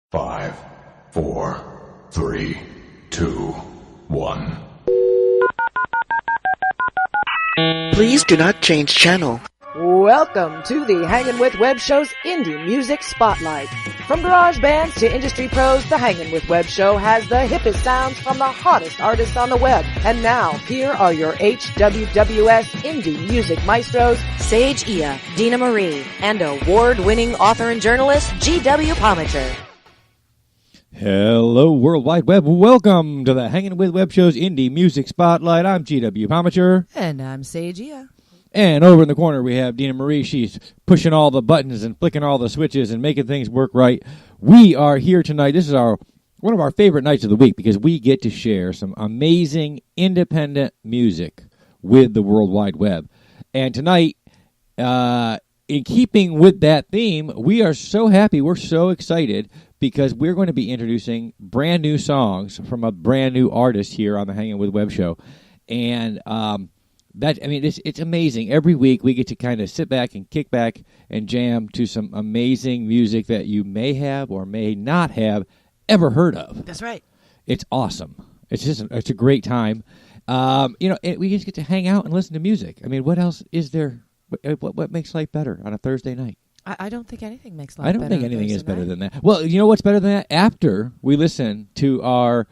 5, 4, 3, 2, 1. Please do not change channel. Welcome to the Hangin' With Web Show's Indie Music Spotlight. From garage bands to industry pros, the Hangin' With Web Show has the hippest sounds from the hottest artists on the web. And now, here are your HWWS Indie Music Maestros, Sage Ia, Dina Marie, and award-winning author and journalist, G.W. Pomacher. Hello, World Wide Web. Welcome to the Hangin' With Web Show's Indie Music Spotlight. I'm G.W. Pomacher. And I'm Sage Ia. And over in the corner, we have Dina Marie. She's pushing all the buttons and flicking all the switches and making things work right. We are here tonight. This is one of our favorite nights of the week because we get to share some amazing independent music with the World Wide Web. And tonight, in keeping with that theme, we are so happy, we're so excited because we're going to be introducing brand new songs from a brand new artist here on the Hangin' With Web Show. And it's amazing. Every week we get to kind of sit back and kick back and jam to some amazing music that you may have or may not have ever heard of. That's right. It's awesome. It's a great time. We just get to hang out and listen to music. I mean, what else is there? What makes life better on a Thursday night? I don't think anything makes life better. I don't think anything is better than that. Well, you know what's better than that? After we listen to our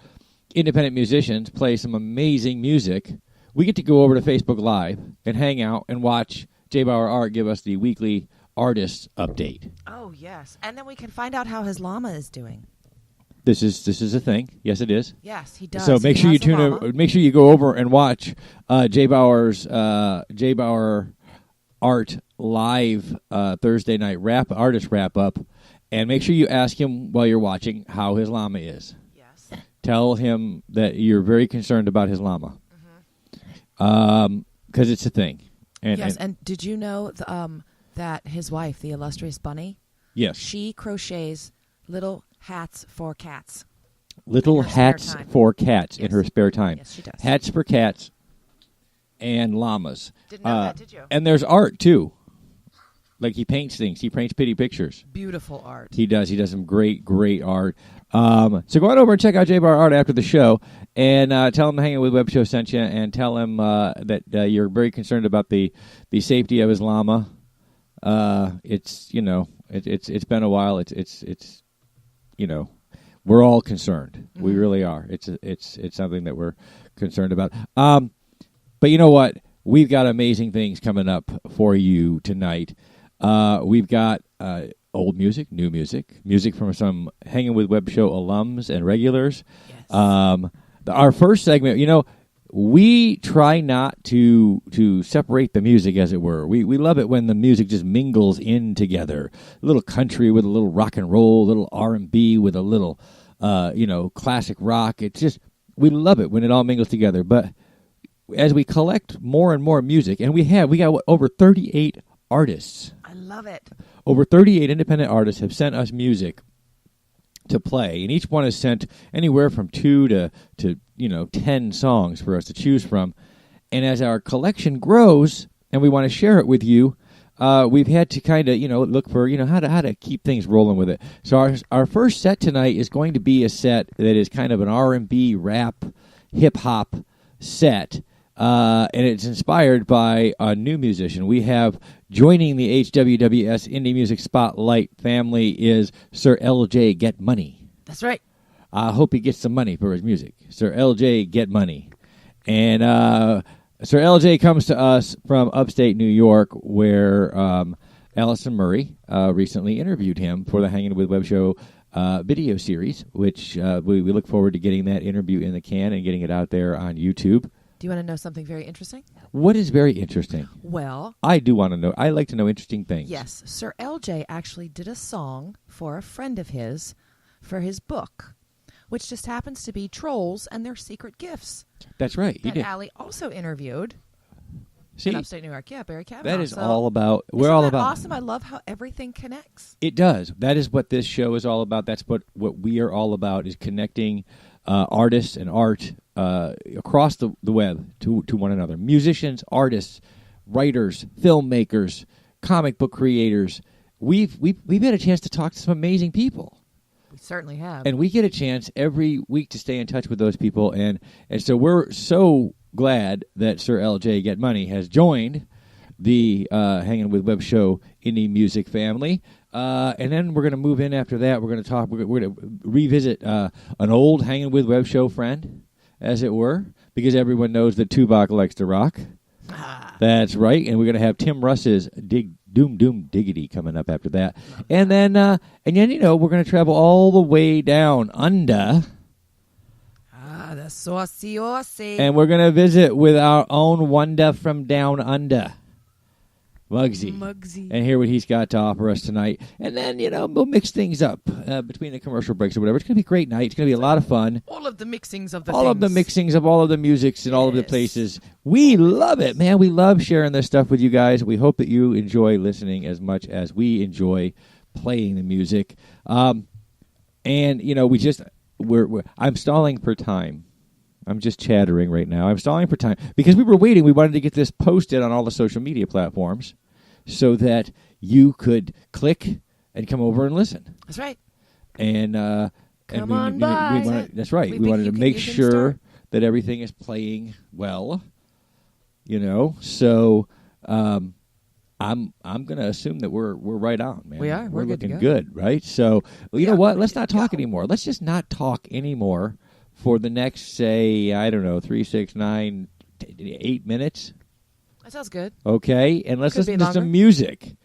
independent musicians play some amazing music, we get to go over to Facebook Live and hang out and watch J. Bauer Art give us the weekly artist update. Oh, yes. And then we can find out how his llama is doing. This is a thing. Yes, it is. Yes, he does. So make sure you tune in. Make sure you go over and watch J. Bauer's J. Bauer Art live Thursday night artist wrap up, and make sure you ask him while you're watching how his llama is. Yes. Tell him that you're very concerned about his llama. Because it's a thing. And did you know that his wife, the illustrious Bunny, yes, she crochets little hats for cats. Little hats for cats in her spare time. Yes, she does. Hats for cats and llamas. Didn't know that, did you? And there's art, too. Like, he paints things. He paints pretty pictures. Beautiful art. He does. He does some great, great art. So go on over and check out J. Bar Art after the show and tell him Hanging With Web Show sent you and tell him that you're very concerned about the safety of his llama. It's been a while. It's we're all concerned. Mm-hmm. We really are. It's something that we're concerned about. But you know what? We've got amazing things coming up for you tonight. We've got old music, new music from some Hanging With Web Show alums and regulars. Yes. Our first segment, we try not to separate the music, as it were. We love it when the music just mingles in together. A little country with a little rock and roll, a little R&B with a little, classic rock. It's just, we love it when it all mingles together. But as we collect more and more music, and we got over 38 artists. I love it. Over 38 independent artists have sent us music to play, and each one has sent anywhere from 2 to 10 songs for us to choose from. And as our collection grows, and we want to share it with you, we've had to kind of look for how to keep things rolling with it. So our first set tonight is going to be a set that is kind of an R&B, rap, hip hop set. And it's inspired by a new musician. We have joining the HWWS Indie Music Spotlight family is Sir LJ GetMoney. That's right. I hope he gets some money for his music. Sir LJ GetMoney. And Sir LJ comes to us from upstate New York, where Allison Murray recently interviewed him for the Hanging With Web Show video series, which we look forward to getting that interview in the can and getting it out there on YouTube. Do you want to know something very interesting? What is very interesting? Well, I do want to know. I like to know interesting things. Yes. Sir LJ actually did a song for a friend of his for his book, which just happens to be Trolls and Their Secret Gifts. That's right. That Allie also interviewed in upstate New York. Yeah, Barrie Kavanaugh. That is all about. We're all about. Awesome. I love how everything connects. It does. That is what this show is all about. That's what we are all about, is connecting artists and art across the web to one another. Musicians, artists, writers, filmmakers, comic book creators. We've had a chance to talk to some amazing people. We certainly have. And we get a chance every week to stay in touch with those people. And so we're so glad that Sir LJ GetMoney has joined the Hanging with Web Show indie music family. And then we're going to move in after that. We're going to talk. We're going to revisit an old Hanging with Web Show friend, as it were, because everyone knows that Tuvok likes to rock. That's right. And we're going to have Tim Russ's Doom Diggity coming up after that. And then you know, we're going to travel all the way down under. The saucy Aussie. And we're going to visit with our own wonder from down under, Mugzy. And hear what he's got to offer us tonight. And then, you know, we'll mix things up between the commercial breaks or whatever. It's going to be a great night. It's going to be a lot of fun. All of the mixings of the all of the mixings of all of the musics and all of the places. We love it, man. We love sharing this stuff with you guys. We hope that you enjoy listening as much as we enjoy playing the music. And, you know, I'm stalling for time. I'm just chattering right now. I'm stalling for time because we were waiting. We wanted to get this posted on all the social media platforms so that you could click and come over and listen. That's right. And come on by. That's right. We wanted to make sure that everything is playing well. You know, so I'm going to assume that we're right on, man. We are. We're looking good, right? So you know what? Let's not talk anymore. Let's just not talk anymore. For the next, say, I don't know, 3, 6, 9, 8 minutes. That sounds good. Okay, and let's listen to some music.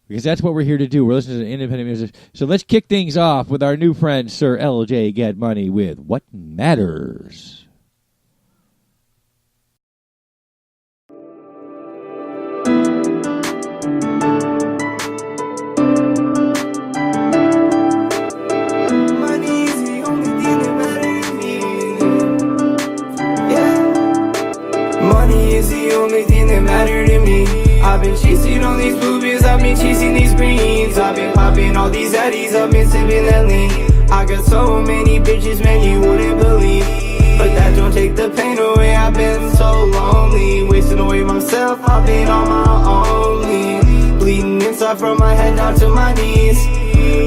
Because that's what we're here to do. We're listening to independent music. So let's kick things off with our new friend, Sir LJ GetMoney, with What Matters. Matter to me. I've been chasing all these boobies, I've been chasing these greens. I've been popping all these addies, I've been sipping that lean. I got so many bitches, man, you wouldn't believe. But that don't take the pain away, I've been so lonely. Wasting away myself, I've been on my own. Bleeding inside from my head down to my knees.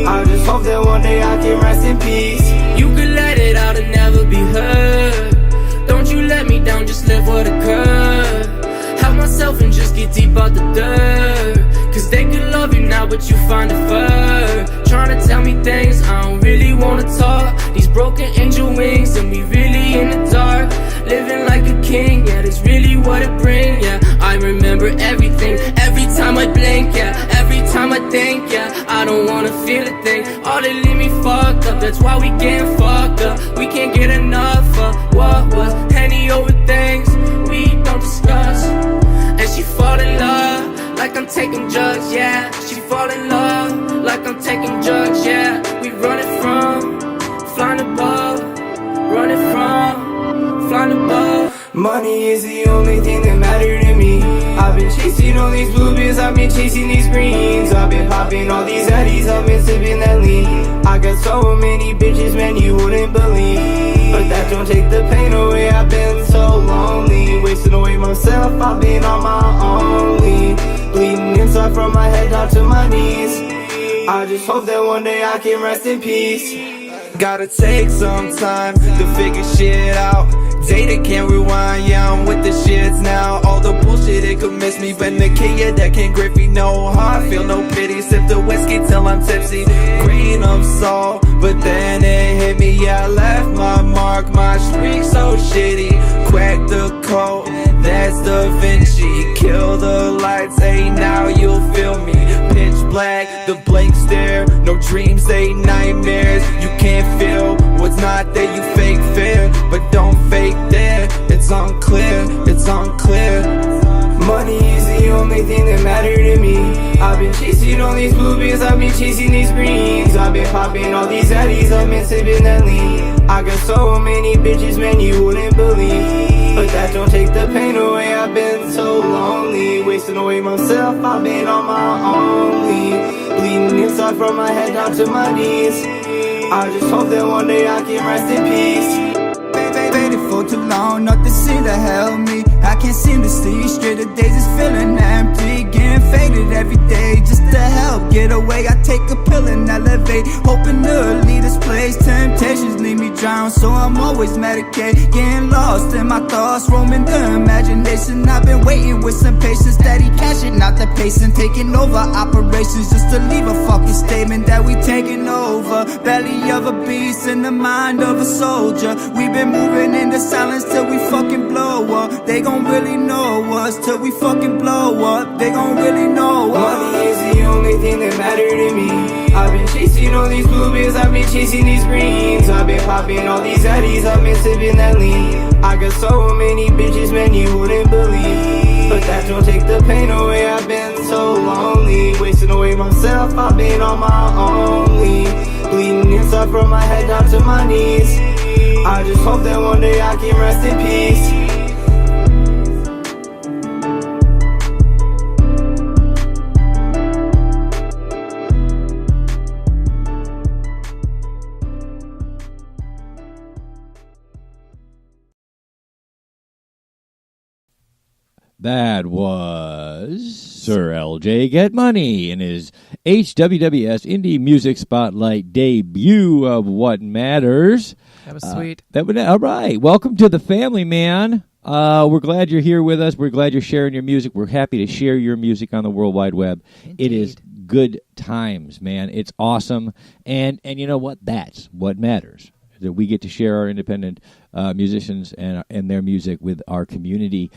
I just hope that one day I can rest in peace. You could let it out and never be heard. Don't you let me down, just live what occurred. Help myself and just get deep out the dirt. Cause they could love you now, but you find it fur. Trying to tell me things I don't really wanna talk. These broken angel wings and we really in the dark. Living like a king, yeah, that's really what it brings, yeah. I remember everything, every time I blink, yeah. Every time I think, yeah, I don't wanna feel a thing. All they leave me fucked up, that's why we getting fucked up. We can't get enough of what Henny over things we don't discuss. And she fall in love like I'm taking drugs, yeah. She fall in love like I'm taking drugs, yeah. We running from flying above, running from flying above. Money is the only thing that matter to me. I've been chasing all these blueberries, I've been chasing these greens. I've been popping all these addies, I've been sipping that lean. I got so many bitches, man, you wouldn't believe. But that don't take the pain away, I've been so lonely. Wasting away myself, I've been on my own. Bleeding inside from my head down to my knees. I just hope that one day I can rest in peace. Gotta take some time to figure shit out. Data can't rewind, yeah, I'm with the shits now. All the bullshit, it could miss me. Been the kid, yeah, that can't grip me. No heart, feel no pity. Sip the whiskey till I'm tipsy. Grain of salt, but then it hit me. Yeah, I left my mark, my streak so shitty. Crack the code, that's Da Vinci. Kill the lights, hey, now you'll feel me. Pitch black, the blank stare. No dreams, they nightmares. You can't feel what's not there, you fake fear. But don't fake there, it's unclear, it's unclear. Money is the only thing that matter to me. I've been chasing all these blueberries, I've been chasing these greens. I've been popping all these addies, I've been sipping that lean. I got so many bitches, man, you wouldn't believe. But that don't take the pain away, I've been so lonely. Wasting away myself, I've been on my own. Bleeding inside from my head down to my knees. I just hope that one day I can rest in peace. Waited for too long, nothing seemed to help me. I can't seem to see straight, the days is feeling empty. Getting faded every day just to help get away. I take a pill and elevate, hoping to leave this place on, so I'm always medicated. Getting lost in my thoughts, roaming the imagination. I've been waiting with some patience, steady cashing out the pacing, taking over operations just to leave a fucking statement that we taking over. Belly of a beast in the mind of a soldier. We've been moving in the silence till we fucking blow up. They gon' really know us till we fucking blow up. They gon' really know us. Money is the only thing that matter to me. I've been chasing all these blueberries, I've been chasing these greens. I've been popping all these addies, I've been sipping that lean. I got so many bitches, man, you wouldn't believe. But that don't take the pain away, I've been so lonely. Wasting away myself, I've been on my only. Bleeding inside from my head down to my knees. I just hope that one day I can rest in peace. That was Sir LJ GetMoney in his HWWS Indie Music Spotlight debut of What Matters. That was sweet. All right. Welcome to the family, man. We're glad you're here with us. We're glad you're sharing your music. We're happy to share your music on the World Wide Web. Indeed. It is good times, man. It's awesome. And you know what? That's what matters. That we get to share our independent musicians and their music with our community.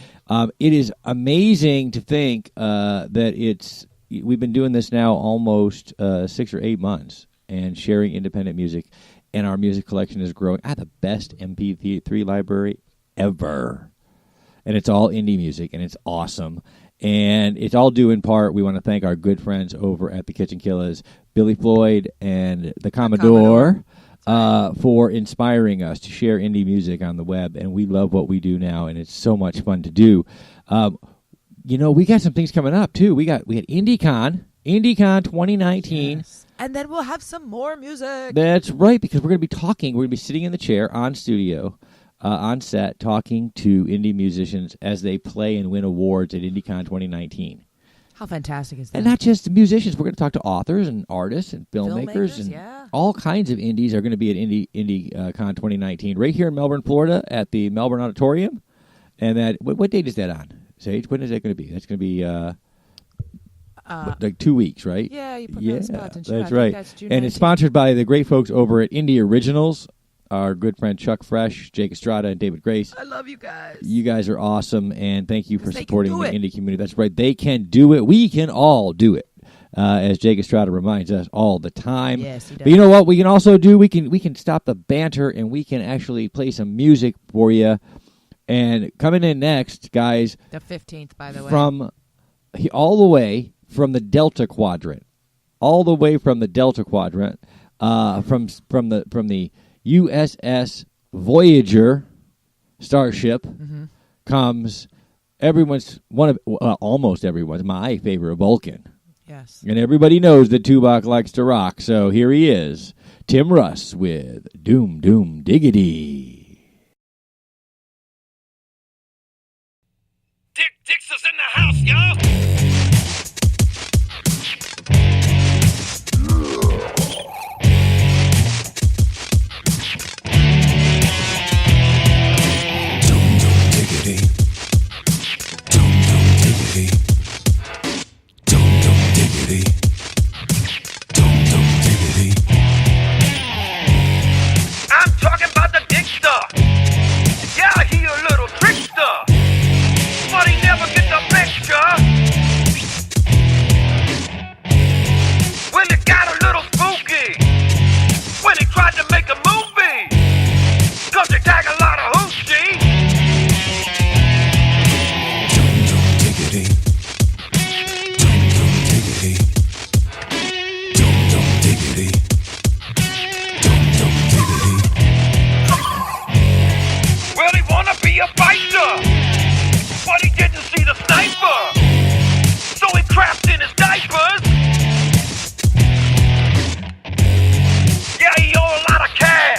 It is amazing to think that we've been doing this now almost 6 or 8 months and sharing independent music, and our music collection is growing. I have the best MP3 library ever, and it's all indie music, and it's awesome. And it's all due in part, we want to thank our good friends over at the Kitchen Killers, Billy Floyd and the Commodore. For inspiring us to share indie music on the web, and we love what we do now, and it's so much fun to do. We got some things coming up too. We had IndieCon 2019, Yes. And then we'll have some more music. That's right, because we're going to be talking. We're going to be sitting in the chair on studio, on set, talking to indie musicians as they play and win awards at IndieCon 2019. How fantastic is that? And not just musicians. We're going to talk to authors and artists and filmmakers and yeah. all kinds of indies are going to be at IndieCon 2019 right here in Melbourne, Florida at the Melbourne Auditorium. And that what date is that on, Sage? When is that going to be? That's going to be like 2 weeks, right? Yeah, you put me on the spot, didn't you? That's I right. think that's June And it's 19th. sponsored by the great folks over at Indie Originals, our good friend Chuck Fresh, Jake Estrada, and David Grace. I love you guys. You guys are awesome, and thank you for They supporting can the do it. indie community. That's right. They can do it. We can all do it, as Jake Estrada reminds us all the time. Yes, he does. But you know what we can also do? We can stop the banter, and we can actually play some music for you. And coming in next, guys, The 15th, by the way. from all the way from the Delta Quadrant, from the USS Voyager starship comes almost everyone's my favorite Vulcan. Yes. And everybody knows that Tupac likes to rock, so here he is, Tim Russ with Doom Doom Diggity. Dick Dixon's in the house, y'all. I'm talking about the Dickster. Yeah, he a little trickster, but he never gets a picture. Well, it got a little spooky when he tried to make a movie, 'cause they tag a lot of hoochie. Well, he wanna be a fighter, but he didn't see the sniper, so he crapped in his diapers. Yeah, he owe a lot of cash.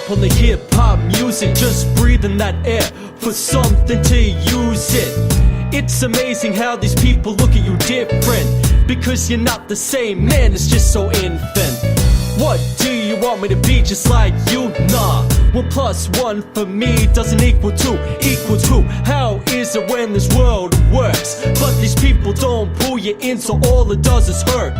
up on the hip-hop music, just breathing that air for something to use it. It's amazing how these people look at you different, because you're not the same, man, it's just so infant. What do you want me to be, just like you? Nah, 1 plus 1 for me doesn't equal 2. How is it when this world works? But these people don't pull you in, so all it does is hurt.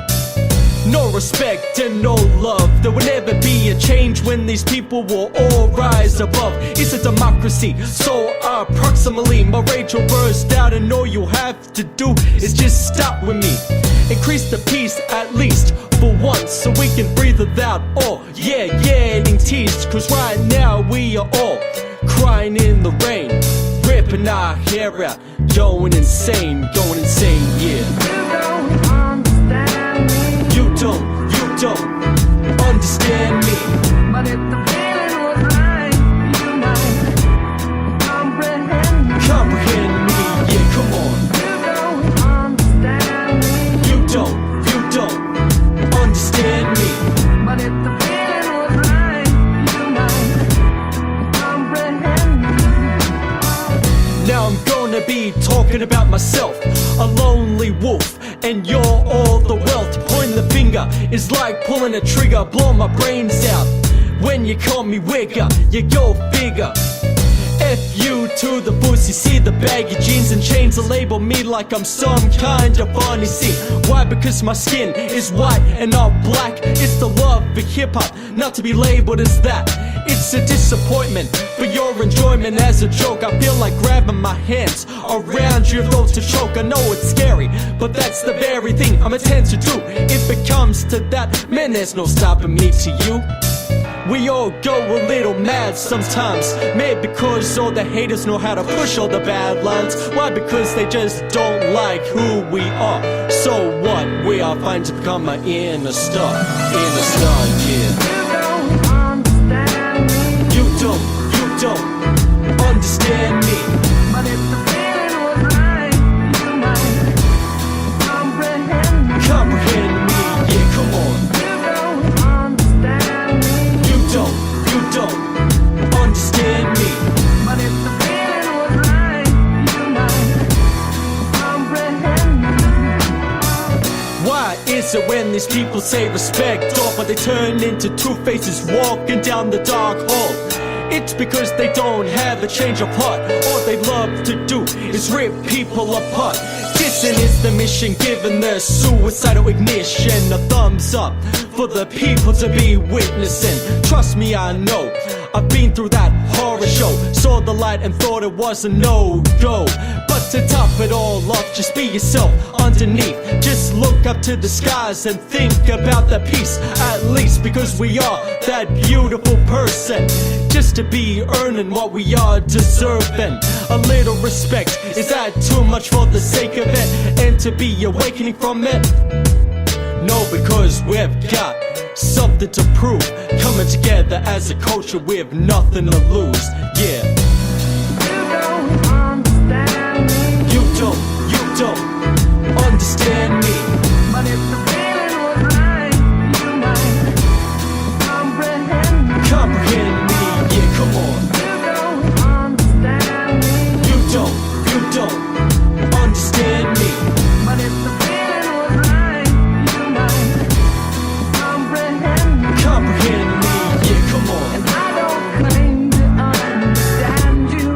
No respect and no love. There will never be a change when these people will all rise above. It's a democracy, so approximately my rage will burst out, and all you have to do is just stop with me. Increase the peace at least for once, so we can breathe without all. Yeah, getting teased, cause right now we are all crying in the rain, ripping our hair out, going insane, yeah. You don't understand me. But if the feeling was right, you might comprehend me. Yeah, come on. You don't understand me. You don't understand me. But if the feeling was right, you might comprehend me. Now I'm gonna be talking about myself, a lonely wolf, and you're all the wealth. Pointing the finger is like pulling a trigger, blowing my brains out. When you call me wigger, you go figure. F you to the pussy, see the baggy jeans and chains that label me like I'm some kind of funny. See, why? Because my skin is white and not black. It's the love for hip-hop, not to be labeled as that. It's a disappointment for your enjoyment as a joke. I feel like grabbing my hands around your throat to choke. I know it's scary, but that's the very thing I'm intent to do. If it comes to that, man, there's no stopping me to you. We all go a little mad sometimes, maybe because all the haters know how to push all the bad lines. Why? Because they just don't like who we are. So what? We are fine to become an inner star, yeah. You don't understand me. But if the feeling was right, you might comprehend me. Yeah, come on. You don't understand me. But if the feeling was right, you might comprehend me. Why is it when these people say respect off, but they turn into two faces walking down the dark hall? It's because they don't have a change of heart. All they love to do is rip people apart. Dissing is the mission, giving their suicidal ignition a thumbs up for the people to be witnessing. Trust me, I know, I've been through that horror show. Saw the light and thought it was a no-go. But to top it all off, just be yourself underneath. Just look up to the skies and think about the peace, at least, because we are that beautiful person. Just to be earning what we are deserving. A little respect, is that too much for the sake of it? And to be awakening from it? No, because we've got something to prove. Coming together as a culture, we have nothing to lose. Yeah. You don't understand me. But if the feeling was right, you might comprehend me. Yeah, come on. You don't understand me. But if the feeling was right, you might comprehend me. Yeah, come on. And I don't claim to understand you,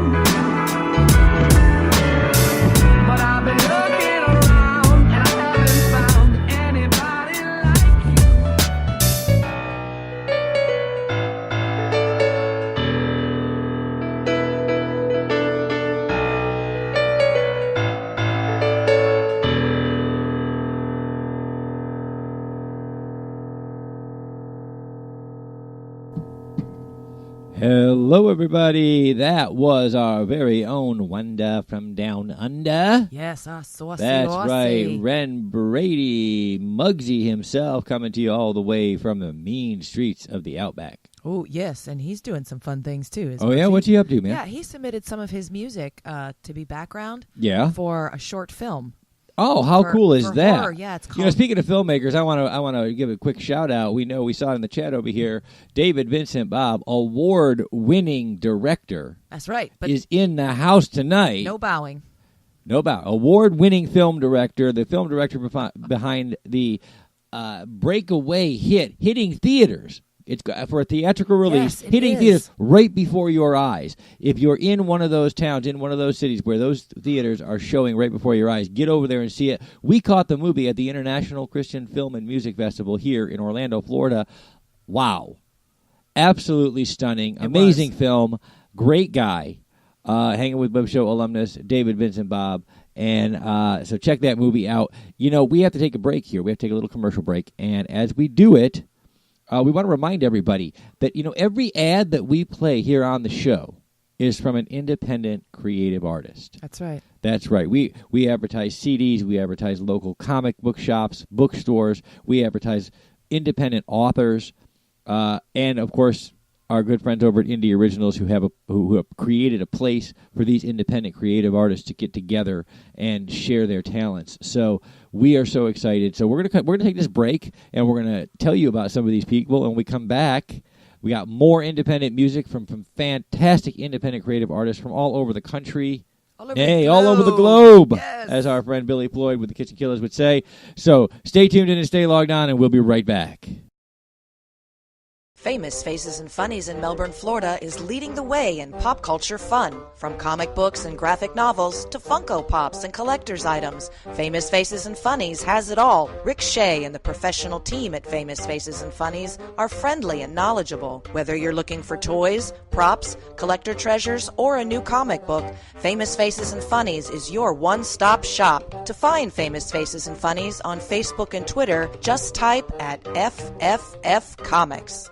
but I've been looking around and I haven't found anybody like you. Hello, everybody. That was our very own Wanda from Down Under. Yes, saucy. That's saucy. right. Ren Brady, Mugzy himself, coming to you all the way from the mean streets of the Outback. Oh, yes, and he's doing some fun things, too. Oh, yeah? What's he up to, man? Yeah, he submitted some of his music to be background Yeah. for a short film. Oh, how cool is for that? horror. Yeah, it's You know, called. speaking of filmmakers, I want to give a quick shout out. We saw it in the chat over here. David Vincent Bob, award-winning director, That's right. But is in the house tonight. no bowing. No bow. Award-winning film director, the film director behind the breakaway hit hitting theaters. It's for a theatrical release, Yes, it hitting is. theaters right before your eyes. If you're in one of those towns, in one of those cities where those theaters are showing right before your eyes, get over there and see it. We caught the movie at the International Christian Film and Music Festival here in Orlando, Florida. Wow. Absolutely stunning. Amazing film. Great guy. Hanging with Web Show alumnus David Vincent Bob. And so check that movie out. You know, we have to take a break here. We have to take a little commercial break. And as we do it, we want to remind everybody that, you know, every ad that we play here on the show is from an independent creative artist. That's right. That's right. We advertise CDs. We advertise local comic book shops, bookstores. We advertise independent authors. And, of course, our good friends over at Indie Originals who have created a place for these independent creative artists to get together and share their talents. So we are so excited. So we're gonna take this break and we're gonna tell you about some of these people. And when we come back, we got more independent music from fantastic independent creative artists from all over the country. All over the globe, yes. As our friend Billy Floyd with the Kitchen Killers would say. So stay tuned in and stay logged on, and we'll be right back. Famous Faces and Funnies in Melbourne, Florida is leading the way in pop culture fun. From comic books and graphic novels to Funko Pops and collector's items, Famous Faces and Funnies has it all. Rick Shea and the professional team at Famous Faces and Funnies are friendly and knowledgeable. Whether you're looking for toys, props, collector treasures, or a new comic book, Famous Faces and Funnies is your one-stop shop. To find Famous Faces and Funnies on Facebook and Twitter, just type at FFF Comics.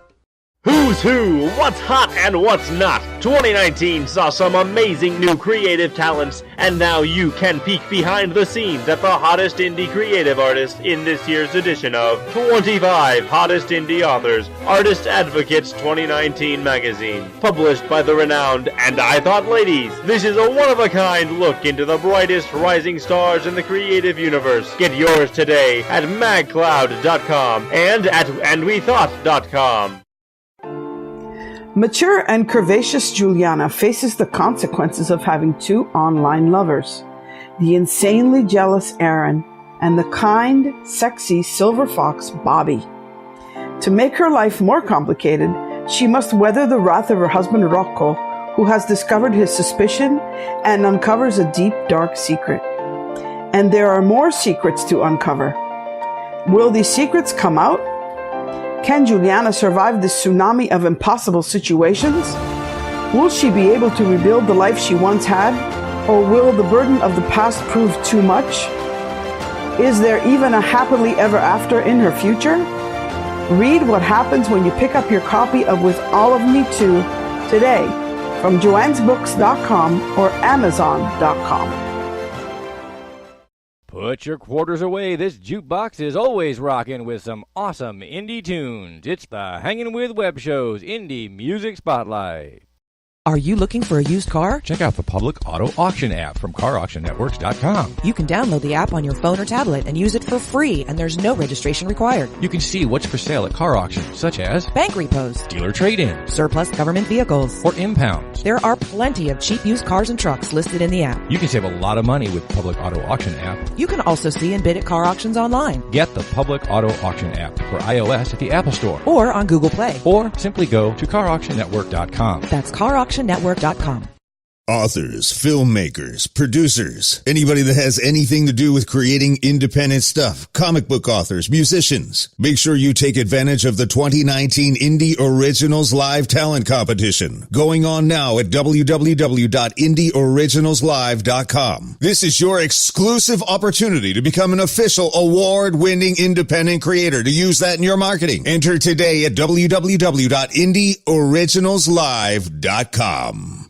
Who's who? What's hot and what's not? 2019 saw some amazing new creative talents, and now you can peek behind the scenes at the hottest indie creative artists in this year's edition of 25 Hottest Indie Authors, Artist Advocates 2019 magazine. Published by the renowned And I Thought Ladies, this is a one-of-a-kind look into the brightest rising stars in the creative universe. Get yours today at magcloud.com and at andwethought.com. Mature and curvaceous Juliana faces the consequences of having two online lovers, the insanely jealous Aaron and the kind, sexy silver fox Bobby. To make her life more complicated, she must weather the wrath of her husband Rocco, who has discovered his suspicion and uncovers a deep, dark secret. And there are more secrets to uncover. Will these secrets come out? Can Juliana survive this tsunami of impossible situations? Will she be able to rebuild the life she once had? Or will the burden of the past prove too much? Is there even a happily ever after in her future? Read what happens when you pick up your copy of With All of Me Too today from joannesbooks.com or amazon.com. Put your quarters away. This jukebox is always rocking with some awesome indie tunes. It's the Hanging with Web Show's Indie Music Spotlight. Are you looking for a used car? Check out the Public Auto Auction app from CarAuctionNetworks.com. You can download the app on your phone or tablet and use it for free, and there's no registration required. You can see what's for sale at car auctions, such as bank repos, dealer trade-ins, surplus government vehicles, or impounds. There are plenty of cheap used cars and trucks listed in the app. You can save a lot of money with Public Auto Auction app. You can also see and bid at car auctions online. Get the Public Auto Auction app for iOS at the Apple Store. Or on Google Play. Or simply go to CarAuctionNetwork.com. That's CarAuctionNetwork.com. Authors, filmmakers, producers, anybody that has anything to do with creating independent stuff, comic book authors, musicians. Make sure you take advantage of the 2019 Indie Originals Live Talent Competition going on now at www.indieoriginalslive.com. This is your exclusive opportunity to become an official award-winning independent creator to use that in your marketing. Enter today at www.indieoriginalslive.com.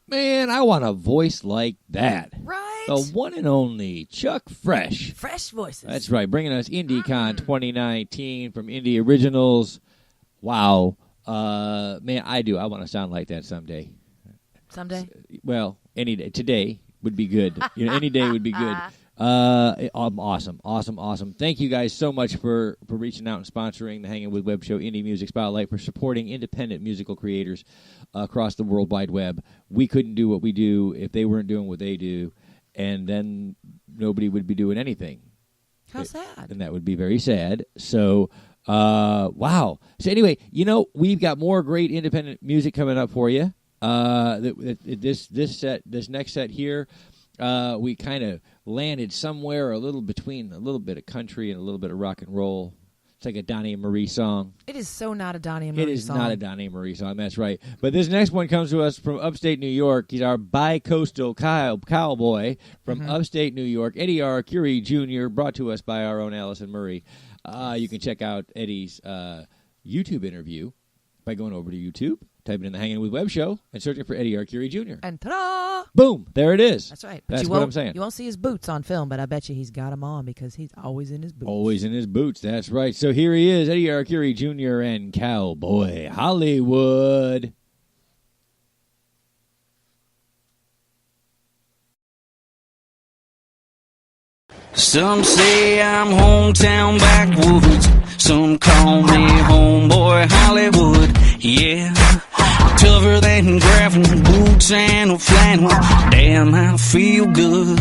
Man, I want a voice like that. Right? The one and only Chuck Fresh. Fresh voices. That's right, bringing us IndieCon 2019 from Indie Originals. Wow. Man, I do. I want to sound like that someday. Someday? Well, any day. Today would be good. Any day would be good. Awesome. Thank you guys so much for reaching out and sponsoring the Hanging with Web Show Indie Music Spotlight, for supporting independent musical creators across the World Wide Web. We couldn't do what we do if they weren't doing what they do, and then nobody would be doing anything. How sad. And that would be very sad. So, wow. So anyway, we've got more great independent music coming up for you. This next set here, we kind of landed somewhere a little between a little bit of country and a little bit of rock and roll. It's like a Donnie and Marie song. It is so not a Donnie and Marie song. It is not a Donnie and Marie song, that's right. But this next one comes to us from upstate New York. He's our bi-coastal cowboy from upstate New York, Eddie Arcuri Jr., brought to us by our own Allison Murray. You can check out Eddie's YouTube interview by going over to YouTube, typing in the Hanging with Web Show, and searching for Eddie Arcuri Jr. And ta-da! Boom! There it is. That's right. That's what I'm saying. You won't see his boots on film, but I bet you he's got them on because he's always in his boots. Always in his boots. That's right. So here he is, Eddie Arcuri Jr. and Cowboy Hollywood. Some say I'm hometown backwoods, some call me homeboy Hollywood, yeah. Tougher than gravel, boots and a flannel, damn I feel good.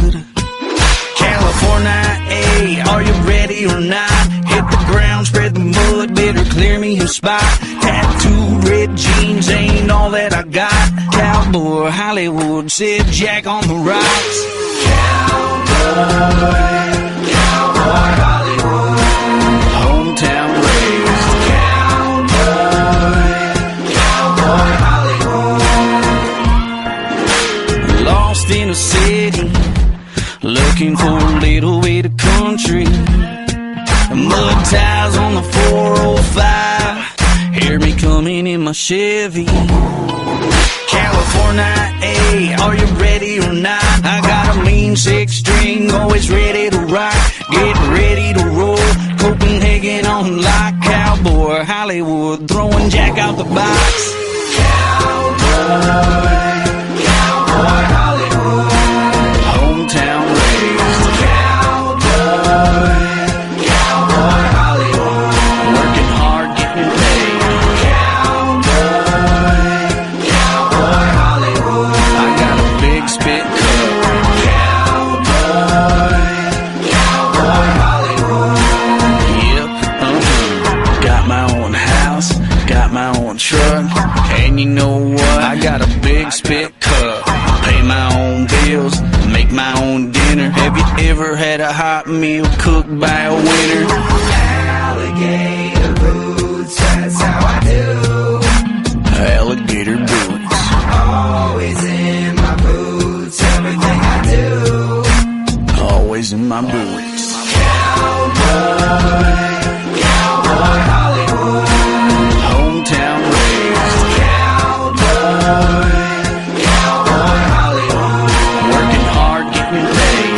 California, hey, are you ready or not? Hit the ground, spread the mud, better clear me a spot. Tattooed red jeans ain't all that I got. Cowboy Hollywood, said Jack on the rocks. Cowboy Hollywood, hometown raised. Cowboy Hollywood, lost in a city, looking for a little bit of country. Mud ties on the 405, hear me coming in my Chevy. California, hey, are you ready or not? I got a mean six string, always ready to rock. Get ready to roll, Copenhagen on lock. Cowboy Hollywood, throwing Jack out the box. Cowboy Hollywood, hometown raised. Cowboy Hollywood, working hard, getting paid. Cowboy Hollywood, I got a big spit cup. Cowboy Hollywood, yep, got my own house, got my own truck, and you know what? I got a big spit cup, pay my own bills, make my own dinner. Have you ever had a hot meal cooked by a winner? Alligator boots, that's how I do. Alligator boots, always in my boots, everything I do, always in my boots. Cowboy Hollywood, hometown raised. Cowboy Hollywood, working hard, getting paid.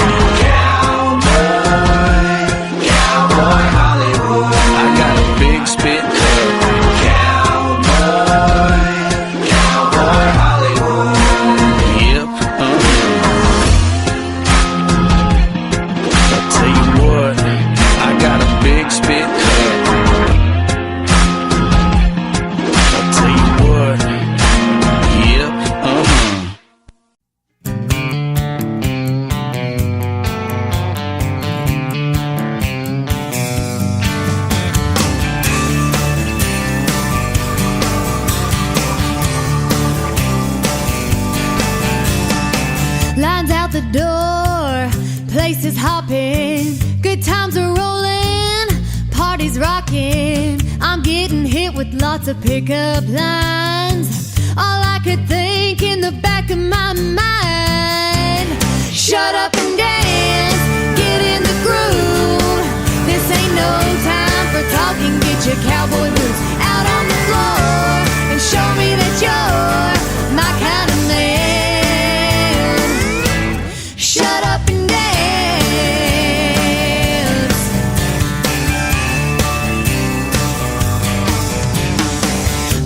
Cowboy Hollywood, I got a big spit cup. Cowboy Hollywood, yep, I'll tell you what, I got a big spit cup. I'll tell you what, yep, Lines out the door, places hopping, good times are rolling, parties rocking. I'm getting hit with lots of pickup lines. All I could think in the back of my mind, shut up and dance, get in the groove. This ain't no time for talking, get your cowboy boots out on the floor and show me that you're my kind of man. Shut up and dance.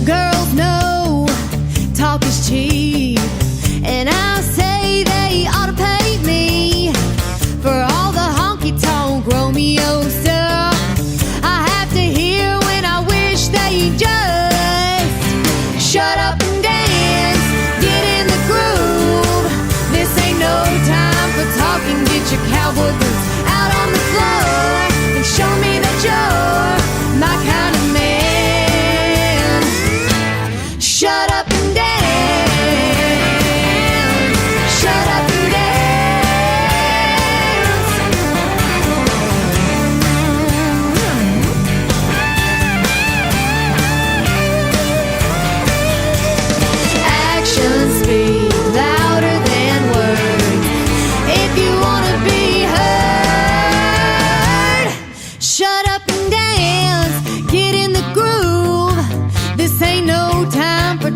Girls know talk is cheap, and I say they ought to pay me for all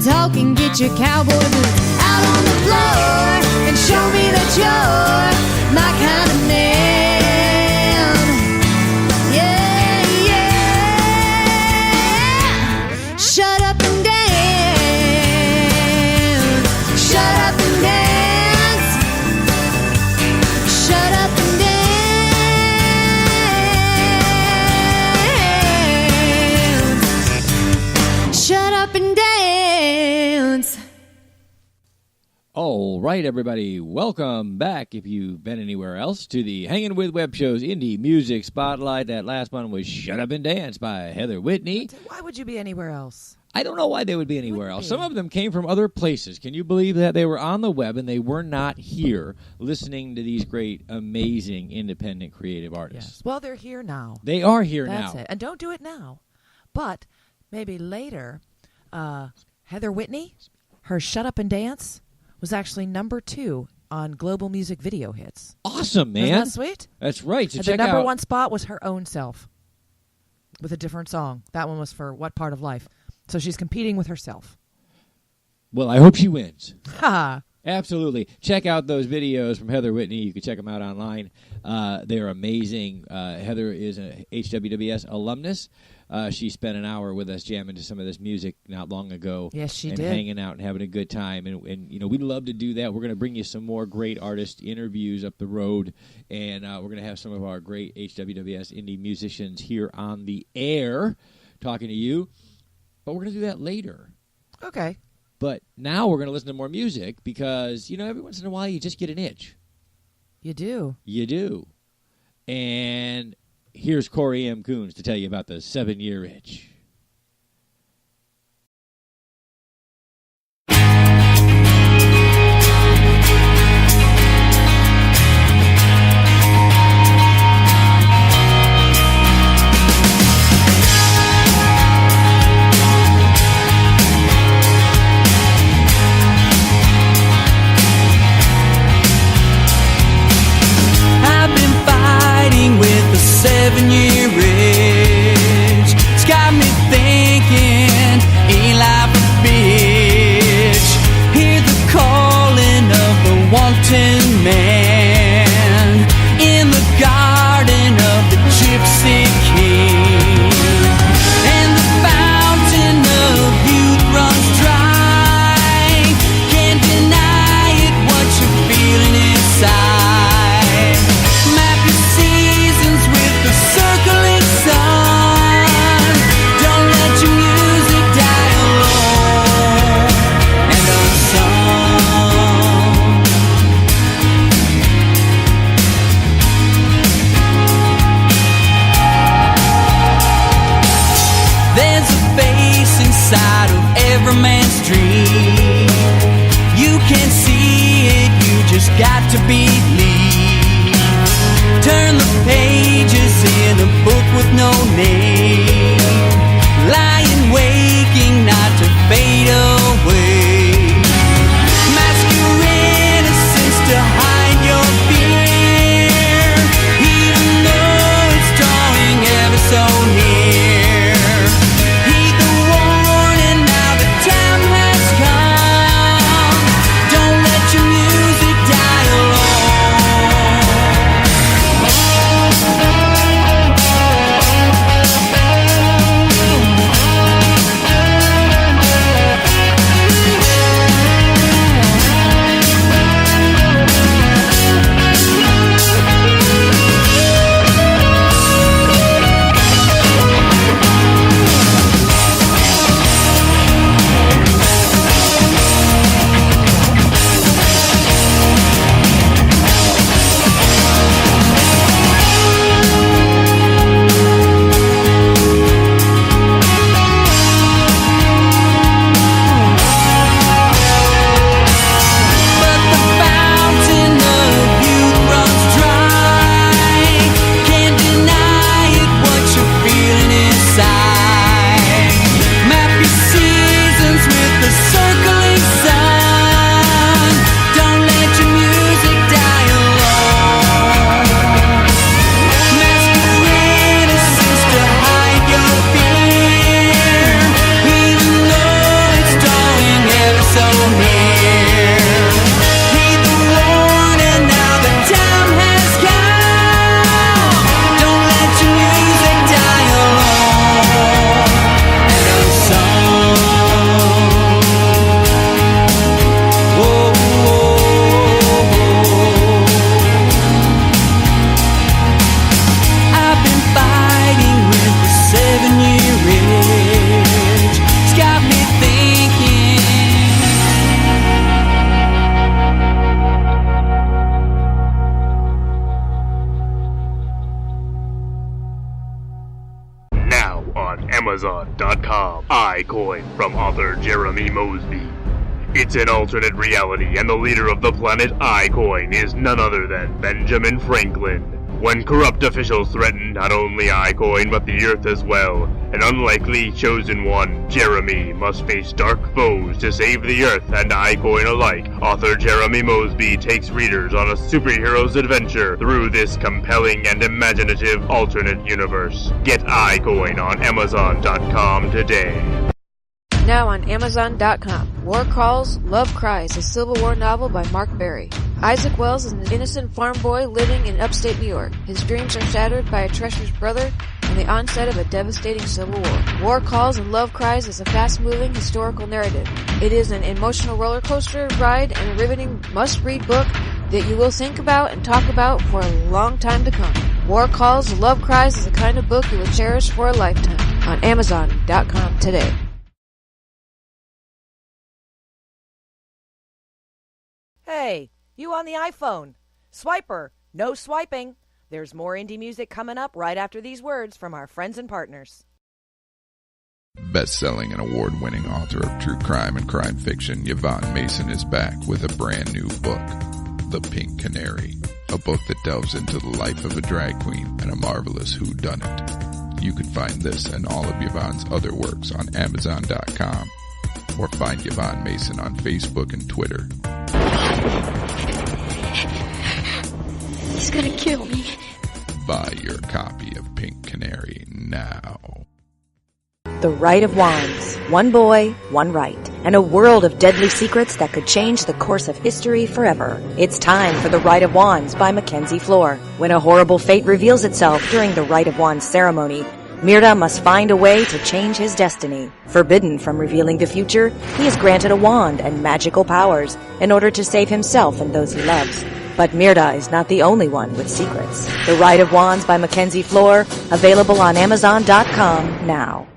talking, get your cowboy boots out on the floor and show me that you're my kind of man. Yeah, yeah. Shut up and dance. Shut up and dance. Shut up and dance. Shut up and dance. All right, everybody, welcome back, if you've been anywhere else, to the Hanging with Web Show's Indie Music Spotlight. That last one was Shut Up and Dance by Heather Whitney. Why would you be anywhere else? I don't know why they would be anywhere else. Some of them came from other places. Can you believe that? They were on the web and they were not here listening to these great, amazing, independent, creative artists. Yes. Well, they're here now. They are here That's now. it. And don't do it now. But maybe later, Heather Whitney, her Shut Up and Dance was actually number 2 on Global Music Video Hits. Awesome, man. Isn't that sweet? That's right. So And check the number out 1 spot was her own self with a different song. That one was for What Part of Life. So she's competing with herself. Well, I hope she wins. Ha! Absolutely. Check out those videos from Heather Whitney. You can check them out online. They're amazing. Heather is a HWWS alumnus. She spent an hour with us jamming to some of this music not long ago. Yes, she and did. hanging out and having a good time. And you know, we'd love to do that. We're going to bring you some more great artist interviews up the road. And we're going to have some of our great HWWS indie musicians here on the air talking to you. But we're going to do that later. Okay. But now we're going to listen to more music because, you know, every once in a while you just get an itch. You do. You do. And here's Cory M. Coons to tell you about the 7-year itch. With the 7-year itch, it's got me thinking, ain't life a bitch? Hear the calling of the wanton man in the garden of the gypsy king, and the fountain of youth runs dry. Can't deny it, what you're feeling inside. Inside of every man's dream, you can't see it, you just got to believe. Turn the pages in a book with no name, lying waking not to fade away. Mask your innocence to hide your fear, even though it's drawing ever so near. Amazon.com. ICoin from author Jeremy Mosby. It's an alternate reality, and the leader of the planet ICoin is none other than Benjamin Franklin. When corrupt officials threaten not only ICoin but the Earth as well, an unlikely chosen one, Jeremy, must face dark foes to save the Earth and ICoin alike. Author Jeremy Mosby takes readers on a superhero's adventure through this compelling and imaginative alternate universe. Get ICoin on Amazon.com today. Now on Amazon.com. War Calls, Love Cries, a Civil War novel by Mark Barie. Isaac Wells is an innocent farm boy living in upstate New York. His dreams are shattered by a treacherous brother and the onset of a devastating civil war. War Calls and Love Cries is a fast-moving historical narrative. It is an emotional roller coaster ride and a riveting must-read book that you will think about and talk about for a long time to come. War Calls, Love Cries is the kind of book you will cherish for a lifetime. On Amazon.com today. Hey, you on the iPhone. Swiper, no swiping. There's more indie music coming up right after these words from our friends and partners. Best-selling and award-winning author of true crime and crime fiction, Yvonne Mason is back with a brand new book, The Pink Canary, a book that delves into the life of a drag queen and a marvelous whodunit. You can find this and all of Yvonne's other works on Amazon.com, or find Yvonne Mason on Facebook and Twitter. He's gonna kill me. Buy your copy of Pink Canary now. The Rite of Wands. One boy, one rite. And a world of deadly secrets that could change the course of history forever. It's time for The Rite of Wands by Mackenzie Flohr. When a horrible fate reveals itself during the Rite of Wands ceremony, Myrda must find a way to change his destiny. Forbidden from revealing the future, he is granted a wand and magical powers in order to save himself and those he loves. But Myrda is not the only one with secrets. The Rite of Wands by Mackenzie Flohr, available on Amazon.com now.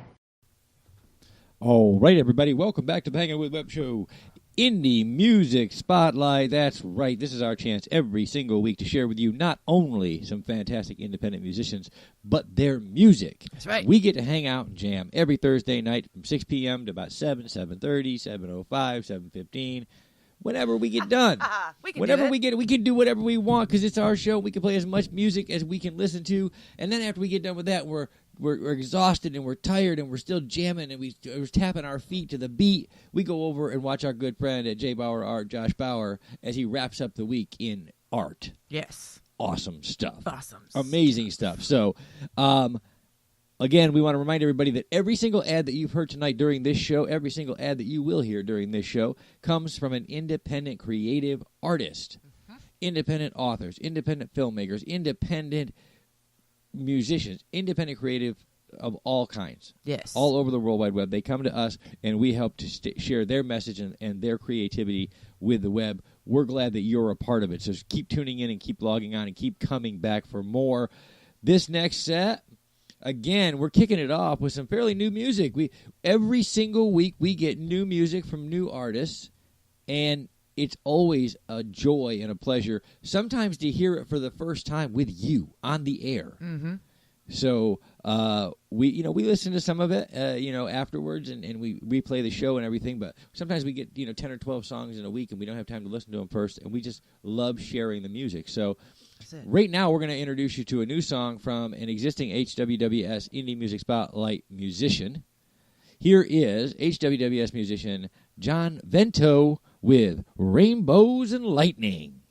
All right, everybody, welcome back to the Hanging with Web Show Indie Music Spotlight. That's right. This is our chance every single week to share with you not only some fantastic independent musicians, but their music. That's right. We get to hang out and jam every Thursday night from 6 p.m. to about 7, 7:30, 7:05, 7:15. Whenever we get done. We can do whatever we want because it's our show. We can play as much music as we can listen to. And then after we get done with that, we're exhausted and we're tired and we're still jamming and we're tapping our feet to the beat. We go over and watch our good friend at J. Bauer Art, Josh Bauer, as he wraps up the week in art. Yes. Awesome stuff. Awesome. Amazing stuff. So, again, we want to remind everybody that every single ad that you've heard tonight during this show, every single ad that you will hear during this show, comes from an independent creative artist. Independent authors, independent filmmakers, independent musicians, independent creative of all kinds. Yes. All over the World Wide Web. They come to us, and we help to share their message and their creativity with the web. We're glad that you're a part of it. So keep tuning in and keep logging on and keep coming back for more. This next set, again, we're kicking it off with some fairly new music. Every single week we get new music from new artists, and it's always a joy and a pleasure sometimes to hear it for the first time with you on the air. Mm-hmm. So we listen to some of it afterwards and we replay the show and everything, but sometimes we get 10 or 12 songs in a week and we don't have time to listen to them first, and we just love sharing the music. So right now we're going to introduce you to a new song from an existing HWWS Indie Music Spotlight musician. Here is HWWS musician John Vento with Rainbows and Lightning.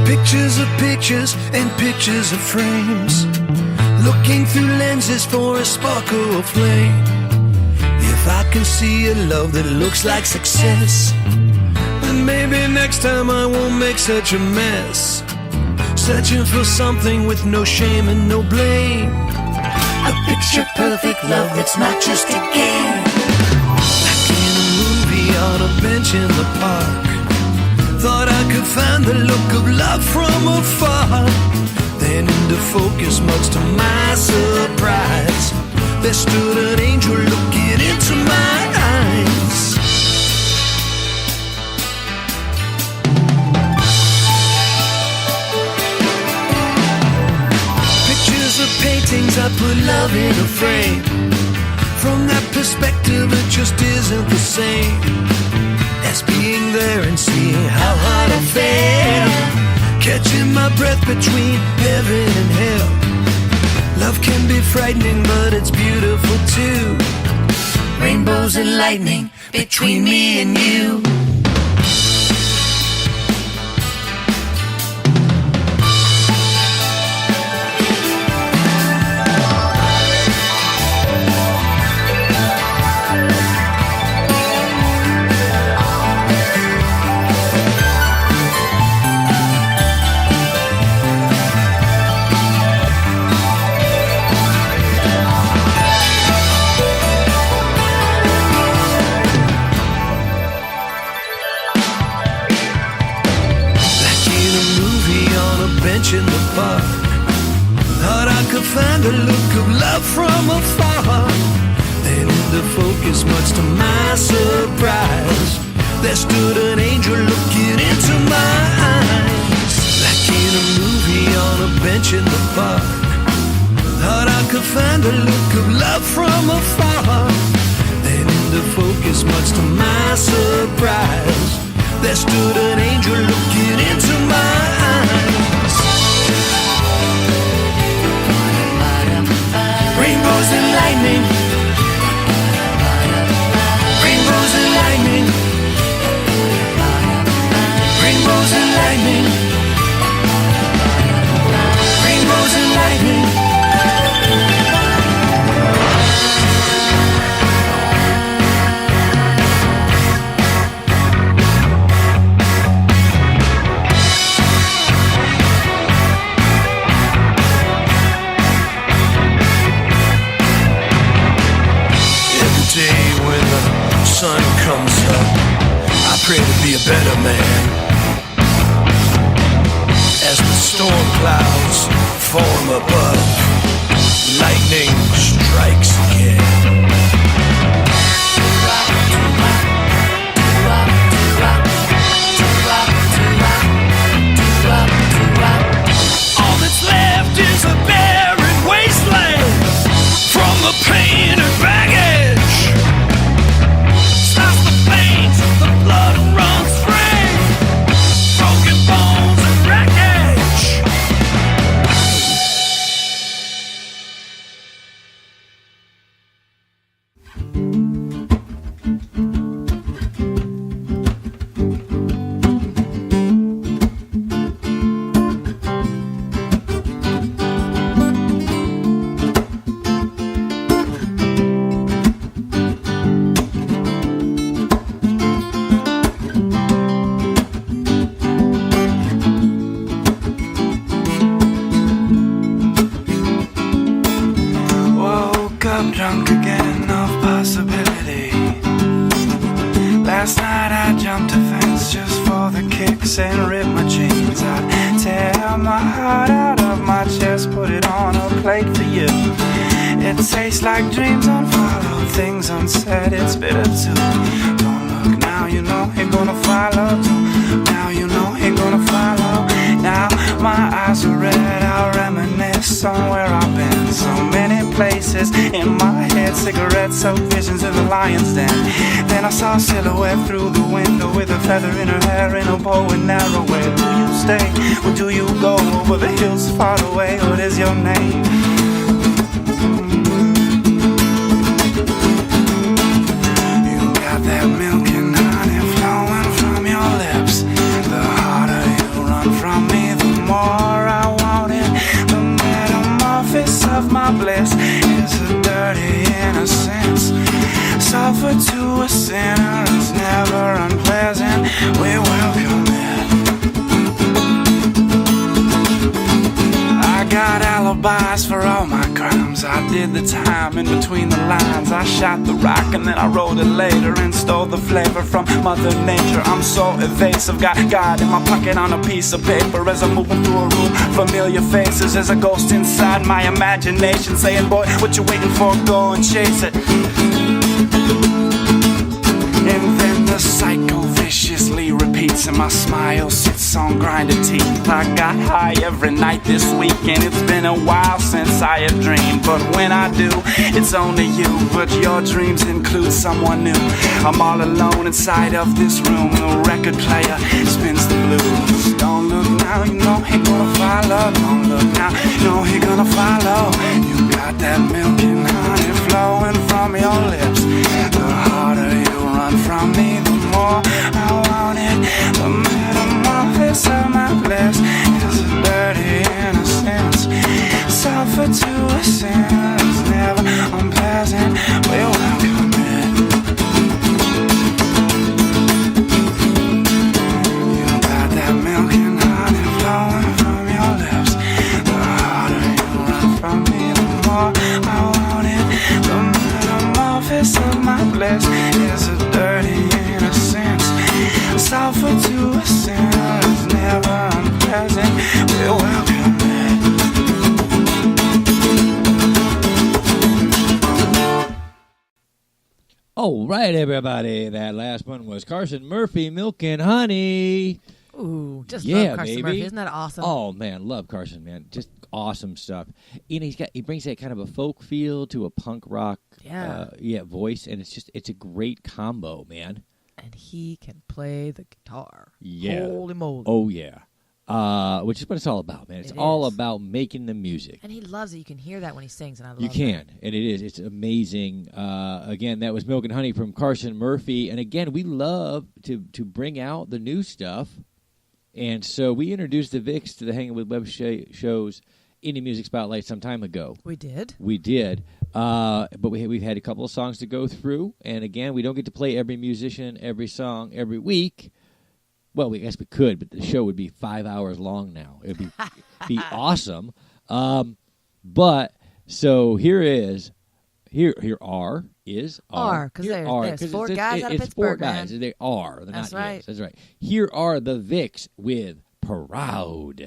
Pictures of pictures and pictures of frames, looking through lenses for a sparkle of flame. If I can see a love that looks like success, then maybe next time I won't make such a mess. Searching for something with no shame and no blame, a picture perfect love that's not just a game. Like in a movie on a bench in the park, thought I could find the look of love from afar. Then into focus, much to my surprise, there stood an angel looking into my eyes. put love in a frame. From that perspective, it just isn't the same as being there and seeing how hard I feel. Catching my breath between heaven and hell. Love can be frightening, but it's beautiful too. Rainbows and lightning between me and you. In the park, thought I could find a look of love from afar. Then in the focus, much to my surprise, there stood an angel looking into my eyes. Like in a movie on a bench in the park, thought I could find a look of love from afar. Then in the focus, much to my surprise, there stood an angel looking into my eyes. Rainbows and lightning. Rainbows and lightning. Rainbows and lightning. Rainbows and lightning. Sun comes up, I pray to be a better man. As the storm clouds form above, lightning strikes again. All that's left is a barren wasteland from the pain and baggage. The blood runs free, broken bones and wreckage. Drunk again of possibility. Last night I jumped a fence just for the kicks and ripped my jeans. I'd tear my heart out of my chest, put it on a plate for you. It tastes like dreams unfollowed, things unsaid, it's bitter too. Don't look now, you know you're gonna follow. Now you know you're gonna follow. Now my eyes are red, I'll reminisce on where I've been. So many places in my head, cigarettes, so visions in the lion's den. Then I saw a silhouette through the window with a feather in her hair in a bow and arrow. Where do you stay? Where do you go? Over the hills far away, what is your name? You got that milk and honey flowing from your lips. The harder you run from me, the more I want it. The metamorphosis of my bliss is a dirty innocence. Suffer to a sinner is never unpleasant. We welcome it. I got alibis for all my crimes. I did the time in between the lines. I shot the rock and then I wrote it later and stole the flavor from Mother Nature. I'm so evasive, got God in my pocket on a piece of paper as I'm moving through a room. Familiar faces, there's a ghost inside my imagination saying, boy, what you waiting for? Go and chase it. And then the cycle viciously repeats. lips and my smile sits on grinded teeth. I got high every night this week, and it's been a while since I have dreamed. But when I do, it's only you. But your dreams include someone new. I'm all alone inside of this room. The record player spins the blues. Don't look now, you know he gonna follow. Don't look now, you know he gonna follow. You got that milk and honey flowing from your lips. The harder you run from me, the more I want it. The metamorphosis of my bliss is a dirty innocence. Suffer to a sin is never unpleasant. We welcome it. You got that milk and honey flowing from your lips. The harder you run from me, the more I want it. The metamorphosis of my bliss is a dirty innocence. Suffer to a sin is never unpleasant. We welcome it. All right, everybody. That last one was Carson Murphy, Milk and Honey. Ooh, just yeah, love Carson baby. Murphy. Isn't that awesome? Oh man, love Carson, man. Just awesome stuff. And he brings that kind of a folk feel to a punk rock voice, and it's a great combo, man. And he can play the guitar. Yeah. Holy moly. Oh yeah. Which is what it's all about, man. It's all about making the music. And he loves it. You can hear that when he sings, and I love You can, that. and it is. It's amazing. Again, that was Milk and Honey from Carson Murphy. And again, we love to bring out the new stuff. And so we introduced the Vix to the Hanging with Web shows Indie Music Spotlight some time ago. We did. We did. But we've had a couple of songs to go through. And again, we don't get to play every musician, every song, every week. Well, I guess we could, but the show would be 5 hours long now. It would be awesome. But so here are, because there's four guys out of it's four Pittsburgh, guys. man. They are. They're That's not right. is. That's right. Here are the Vix with Proud.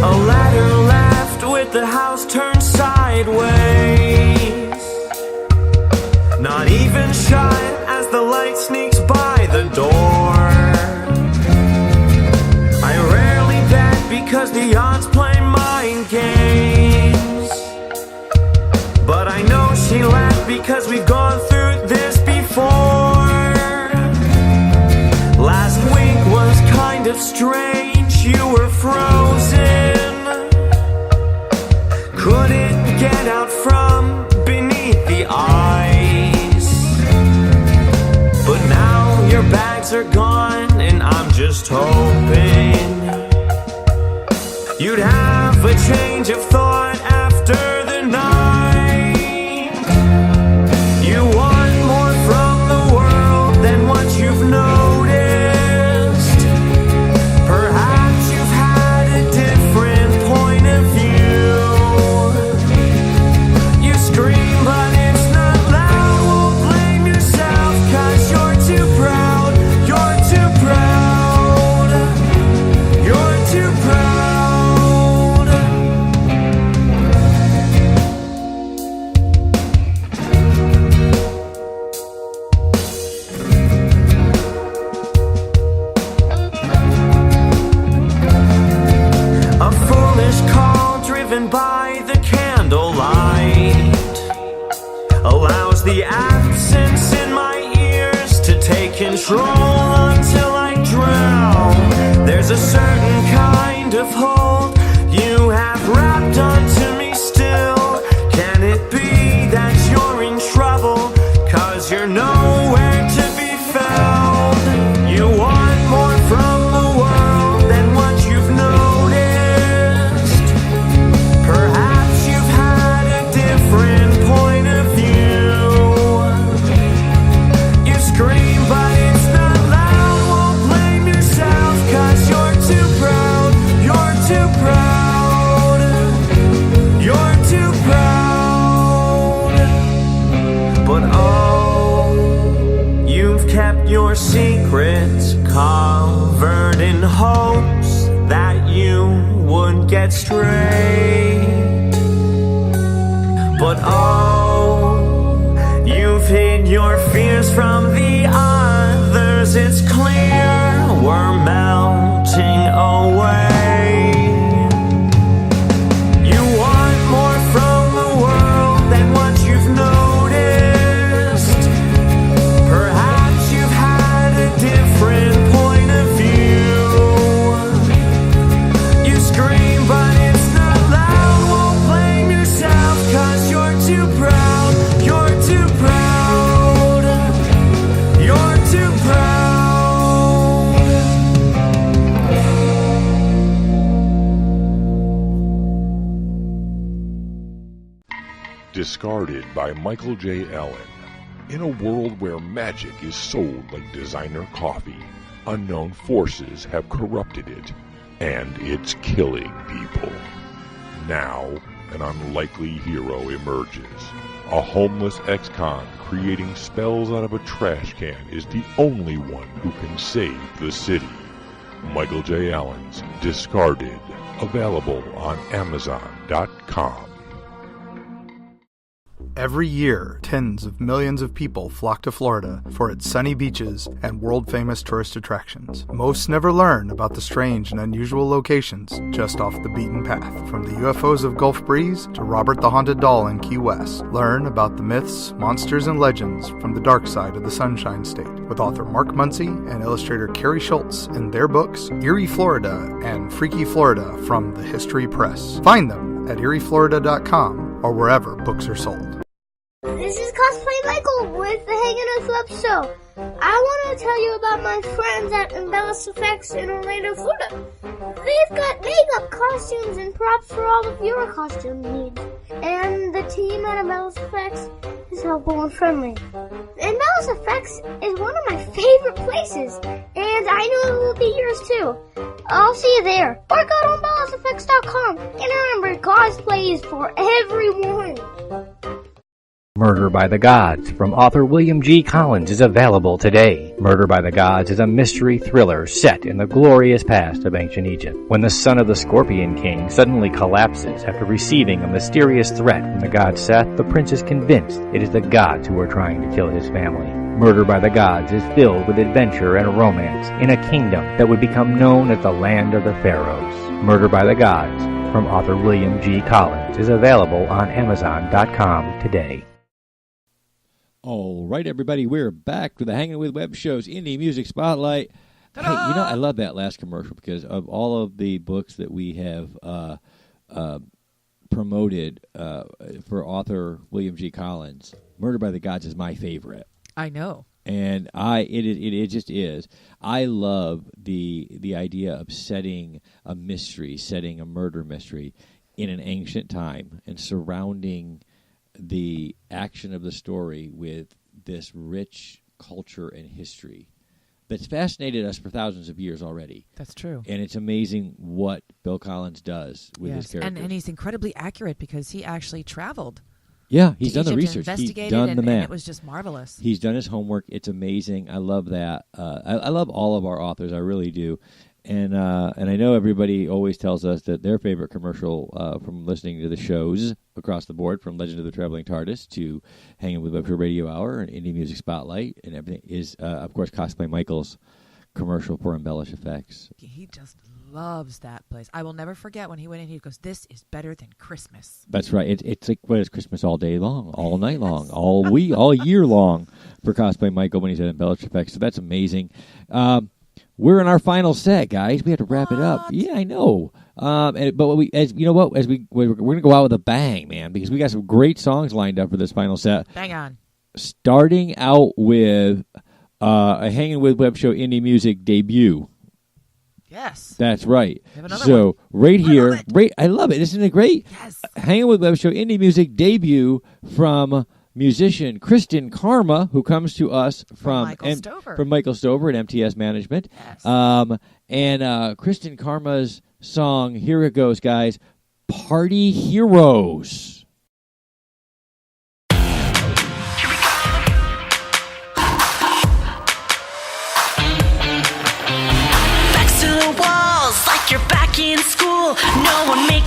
A ladder left with the house turned sideways. Not even shut as the light sneaks by the door. I rarely bet because the odds play mind games. But I know she left because we've gone through this before. Last week was kind of strange. You were frozen. Couldn't get out from beneath the ice. But now your bags are gone, and I'm just hoping you'd have a change of thought after the night. You want more from the world than what you've noticed. Perhaps you've had a different point of view. You scream, but it's not loud. Won't blame yourself, 'cause you're too proud. You're too proud. You're too proud. A foolish call driven by the candlelight allows the absence in my ears to take control until I drown. There's a certain kind of hold you have wrapped onto me still. Can it be that you're in trouble? 'Cause you're nowhere to be found. You want more from the world than what you've noticed. Perhaps you've had a different point of view. You scream, but it's not loud. Won't blame yourself, 'cause you're too proud. You're too proud. You're too proud. But oh, you've kept your secrets covered in hope. get straight. But oh, you've hid your fears from the others. It's clear we're melting away. You want more from the world than what you've noticed. Perhaps you've had a different point of view. You scream but it's not loud. Won't blame yourself 'cause you're too proud. You're too proud. You're too proud. Discarded by Michael J. Allen. In a world where magic is sold like designer coffee, unknown forces have corrupted it, and it's killing people. Now, an unlikely hero emerges. A homeless ex-con creating spells out of a trash can is the only one who can save the city. Michael J. Allen's Discarded, available on Amazon.com. Every year, tens of millions of people flock to Florida for its sunny beaches and world-famous tourist attractions. Most never learn about the strange and unusual locations just off the beaten path. From the UFOs of Gulf Breeze to Robert the Haunted Doll in Key West, learn about the myths, monsters, and legends from the dark side of the Sunshine State with author Mark Muncy and illustrator Carrie Schultz in their books Eerie, Florida and Freaky Florida from the History Press. Find them at eerieflorida.com or wherever books are sold. This is Cosplay Michael with the Hanging with Web Show. I want to tell you about my friends at Embellish Effects in Orlando, Florida. They've got makeup, costumes, and props for all of your costume needs. And the team at Embellish Effects is helpful and friendly. Embellish Effects is one of my favorite places, and I know it will be yours too. I'll see you there. Or go to embellisheffects.com. And remember, cosplay is for everyone. Murder by the Gods from author William G. Collins is available today. Murder by the Gods is a mystery thriller set in the glorious past of ancient Egypt, when the son of the Scorpion King suddenly collapses after receiving a mysterious threat from the god Seth. The prince is convinced it is the gods who are trying to kill his family. Murder by the Gods is filled with adventure and romance in a kingdom that would become known as the Land of the Pharaohs. Murder by the Gods from author William G. Collins is available on Amazon.com today. All right, everybody, we're back to the Hanging with Web Show's Indie Music Spotlight. Ta-da! Hey, you know, I love that last commercial because of all of the books that we have promoted for author William G. Collins. Murder by the Gods is my favorite. I know. And it just is. I love the idea of setting a mystery, setting a murder mystery in an ancient time and surrounding the action of the story with this rich culture and history that's fascinated us for thousands of years already. That's true. And it's amazing what Bill Collins does with his characters. And he's incredibly accurate because he actually traveled. Yeah, he's to done the Egypt, research. Investigated, He's done the math. and it was just marvelous. He's done his homework. It's amazing. I love that. I love all of our authors. I really do. And I know everybody always tells us that their favorite commercial from listening to the shows across the board, from Legend of the Traveling TARDIS to Hanging with Web Show Radio Hour and Indie Music Spotlight and everything, is, of course, Cosplay Michael's commercial for Embellish Effects. He just loves that place. I will never forget when he went in, he goes, "This is better than Christmas." That's right. It's like, what is Christmas all day long, all night long, all year long for Cosplay Michael when he's at Embellish Effects. So that's amazing. We're in our final set, guys. We have to wrap it up. Yeah, I know. But we're going to go out with a bang, man, because we got some great songs lined up for this final set. Bang on. Starting out with a Hanging with Web Show Indie Music debut. Yes. That's right. So right here, I love it. Isn't it great? Yes. Hanging with Web Show Indie Music debut from musician Kristen Karma, who comes to us from Michael Stover at MTS Management. Yes. And Kristen Karma's song, here it goes, guys, Party Heroes. Back to the walls like you're back in school. No one made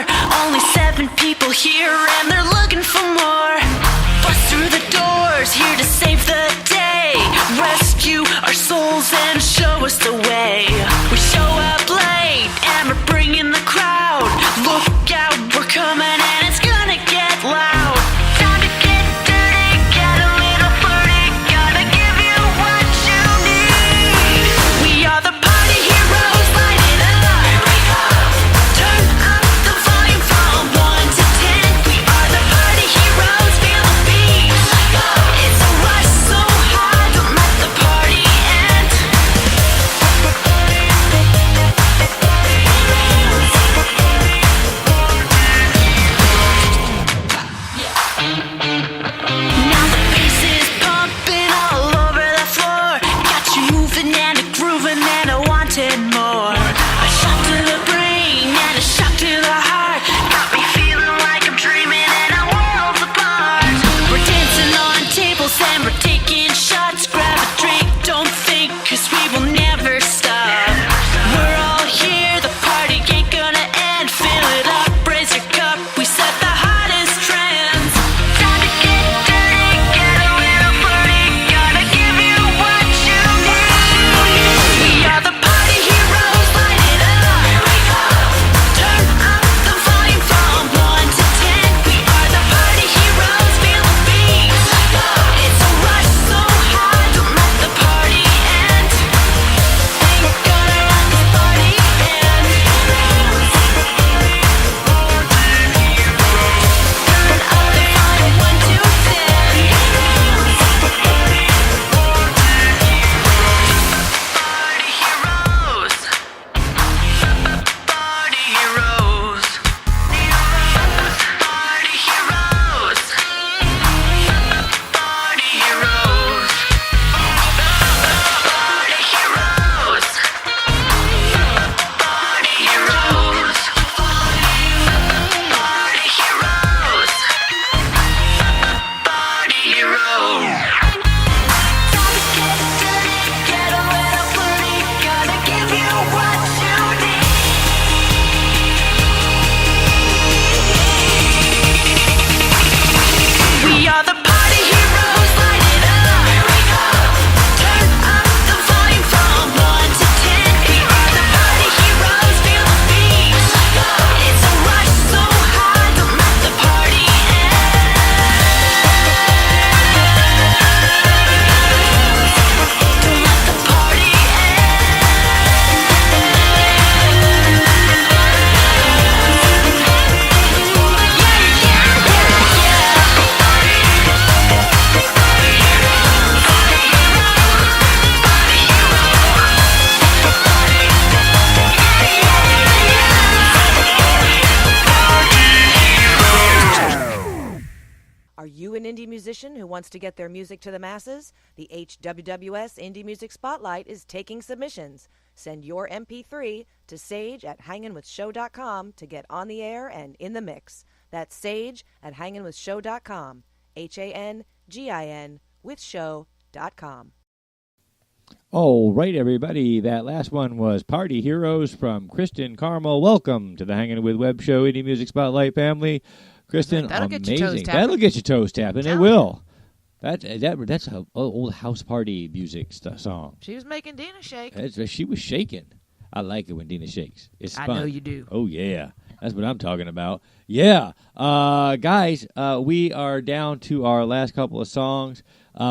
door. Only 7 people here and they're looking for more. Bust through the doors, here to save the day. Rescue our souls and show us the way. We show up late and we're bringing the crowd. Look out, we're coming and it's gonna get loud. Time to get dirty, get a little flirty. Gotta give you what you need. We are the party heroes, light it up. Here we go. Turn up the volume from 1 to 10. We are the party heroes, feel the beat. It's a rush so high, don't let the party end. Now the bass is pumping all over the floor. Got you moving and a grooving and I wanted more. A shot to the brain and a shot to the heart. Got me feeling like I'm dreaming and our world's apart. We're dancing on tables and we're taking shots. Grab a drink, don't think, 'cause we will never stop. We're all here, the party ain't gonna end. Fill it up, raise your cup, we set the hottest trends. Time to get dirty, get a little flirty. Gotta give you what you need. We are the party heroes, light it up. Here we go. Turn up the volume from 1 to 10. We are the party heroes, feel the beat. It's a rush so high, don't let the party end. We're gonna let the party end. Turn up the volume 1 to 10. Party heroes. Party heroes. Party heroes. Party heroes. Party heroes. Party heroes. Party heroes. Party heroes. Time to get dirty, get a little flirty. Gotta give you what you need. We are the party heroes, light it up. Here we go. Turn up the volume from 1 to 10. We are the party heroes, feel the beat. It's a rush so high, don't let the party end. Don't let the party Are you an indie musician who wants to get their music to the masses? The HWWS Indie Music Spotlight is taking submissions. Send your MP3 to sage@hangingwithshow.com to get on the air and in the mix. That's sage@hangingwithshow.com. HANGIN with show.com. All right, everybody. That last one was Party Heroes from Kristen Carmel. Welcome to the Hanging with Web Show Indie Music Spotlight family. Kristen, That'll amazing. get your toes tapping. That'll get your toes tapping. It will. That's an old house party music song. She was making Dina shake. She was shaking. I like it when Dina shakes. It's I fun. know you do. Oh, yeah. That's what I'm talking about. Yeah. Guys, we are down to our last couple of songs.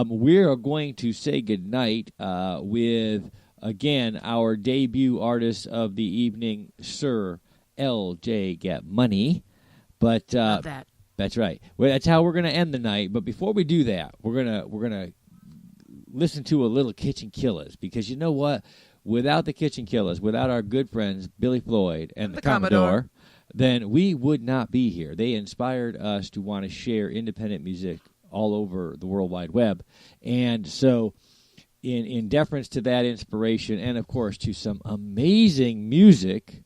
We are going to say goodnight with, again, our debut artist of the evening, Sir L.J. GetMoney. But Love that. That's right. Well, that's how we're going to end the night. But before we do that, we're gonna listen to a little Kitchen Killers, because you know what? Without the Kitchen Killers, without our good friends Billy Floyd and the Commodore, then we would not be here. They inspired us to want to share independent music all over the World Wide Web. And so in deference to that inspiration, and of course to some amazing music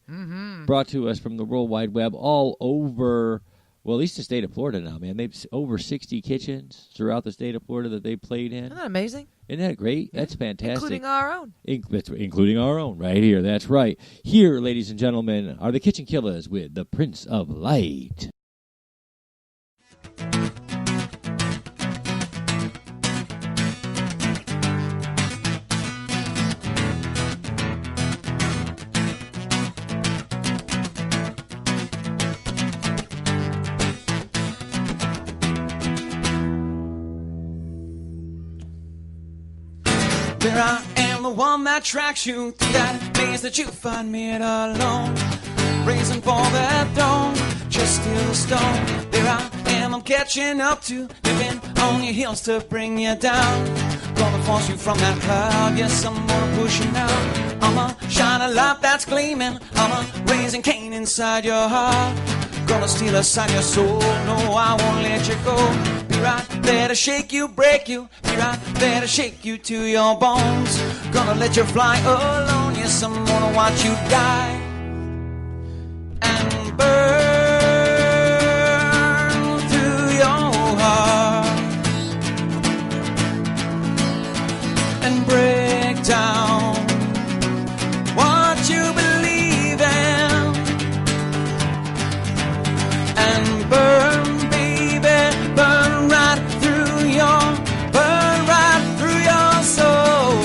brought to us from the World Wide Web all over Well, at least the state of Florida now, man. They've over 60 kitchens throughout the state of Florida that they played in. Isn't that amazing? Isn't that great? That's fantastic. Including our own. Including our own, right here. That's right. Here, ladies and gentlemen, are the Kitchen Killers with the Prince of Light. There I am, the one that tracks you through that maze that you find me alone, raising for that throne, just steal a stone. There I am, I'm catching up to, living on your heels to bring you down. Gonna force you from that cloud, yes, I'm gonna push you now. I'ma shine a light that's gleaming, I'ma raising Cain inside your heart. Gonna steal aside your soul, no, I won't let you go. Be right there to shake you, break you, be right there to shake you to your bones. Gonna let you fly alone, yes, I'm gonna watch you die and burn through your heart and break down what you believe in and burn, baby, burn right through your soul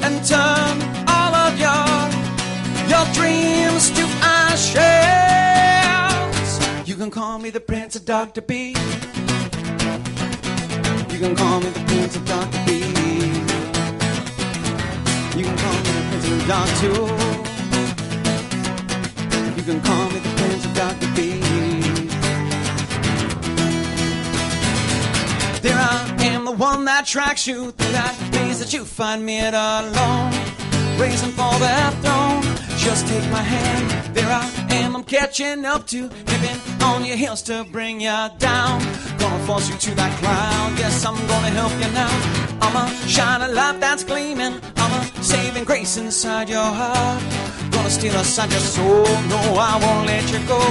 and turn all of your dreams to ashes. You can call me the Prince of Dr. B. You can call me the Prince of Dr. B. You can call me the Prince of Dr. You can call me the Prince of Dr. B. There I am, the one that tracks you through that maze that you find me at alone, raising for that throne. Just take my hand. There I am, I'm catching up to, living on your heels to bring you down. Gonna force you to that cloud. Yes, I'm gonna help you now. I'ma shine a light that's gleaming. I'ma saving grace inside your heart. Gonna steal aside your soul. No, I won't let you go.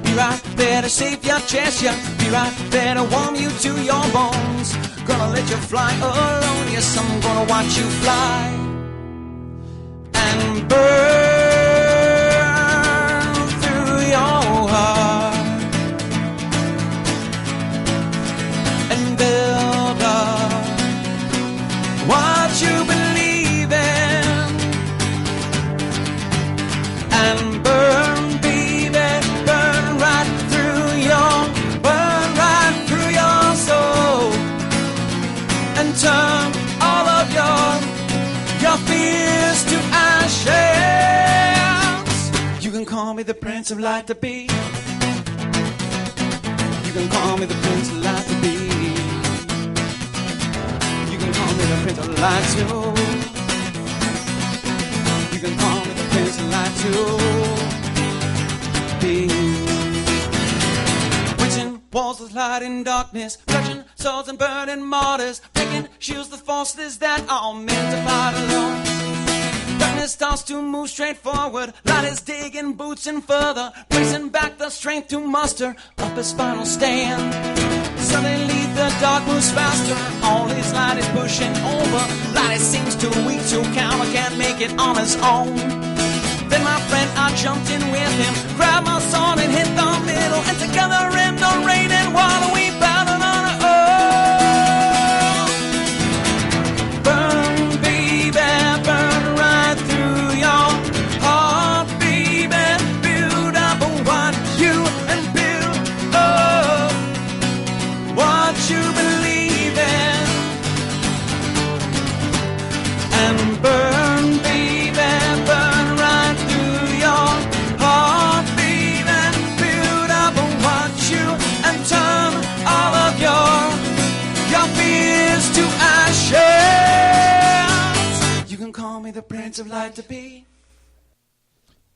Be right there to save your chest, yeah. Be right there to warm you to your bones. Gonna let you fly alone. Yes, I'm gonna watch you fly and burn through your heart and build up what you believe in and burn, baby, burn right through your soul and turn all of your fears to ashes. You can call me the Prince of Light to be. You can call me the Prince of Light to be. You can call me the Prince of Light too. You can call me the Prince of Light to be. Witching walls with light and darkness, touching souls and burning martyrs, breaking shields, the forces that are meant to fight alone. Darkness starts to move straight forward, light is digging boots and further, bracing back the strength to muster up his final stand. Suddenly the dark moves faster, all his light is pushing over. Light it seems too weak to counter, can't make it on his own. Then my friend, I jumped in with him, grabbed my sword and hit the middle, and together in the rain and water we battled on our own. Burn, baby, burn right through your heart, baby. Build up what you and build up what you believe in and burn, baby, burn right through your heart, baby. Build up what you and turn all of your fears to ashes. You can call me the Prince of Light to be.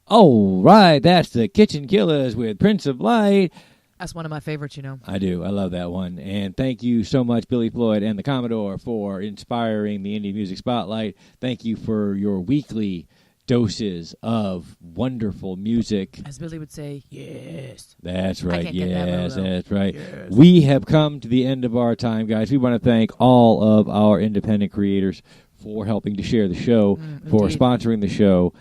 All right, that's the Kitchen Killers with Prince of Light. That's one of my favorites, you know. I do. I love that one. And thank you so much, Billy Floyd and the Commodore, for inspiring the Indie Music Spotlight. Thank you for your weekly doses of wonderful music. As Billy would say, yes. That's I right. can't get that low, Yes, though. that's right. Yes. We have come to the end of our time, guys. We want to thank all of our independent creators for helping to share the show, for indeed. sponsoring the show.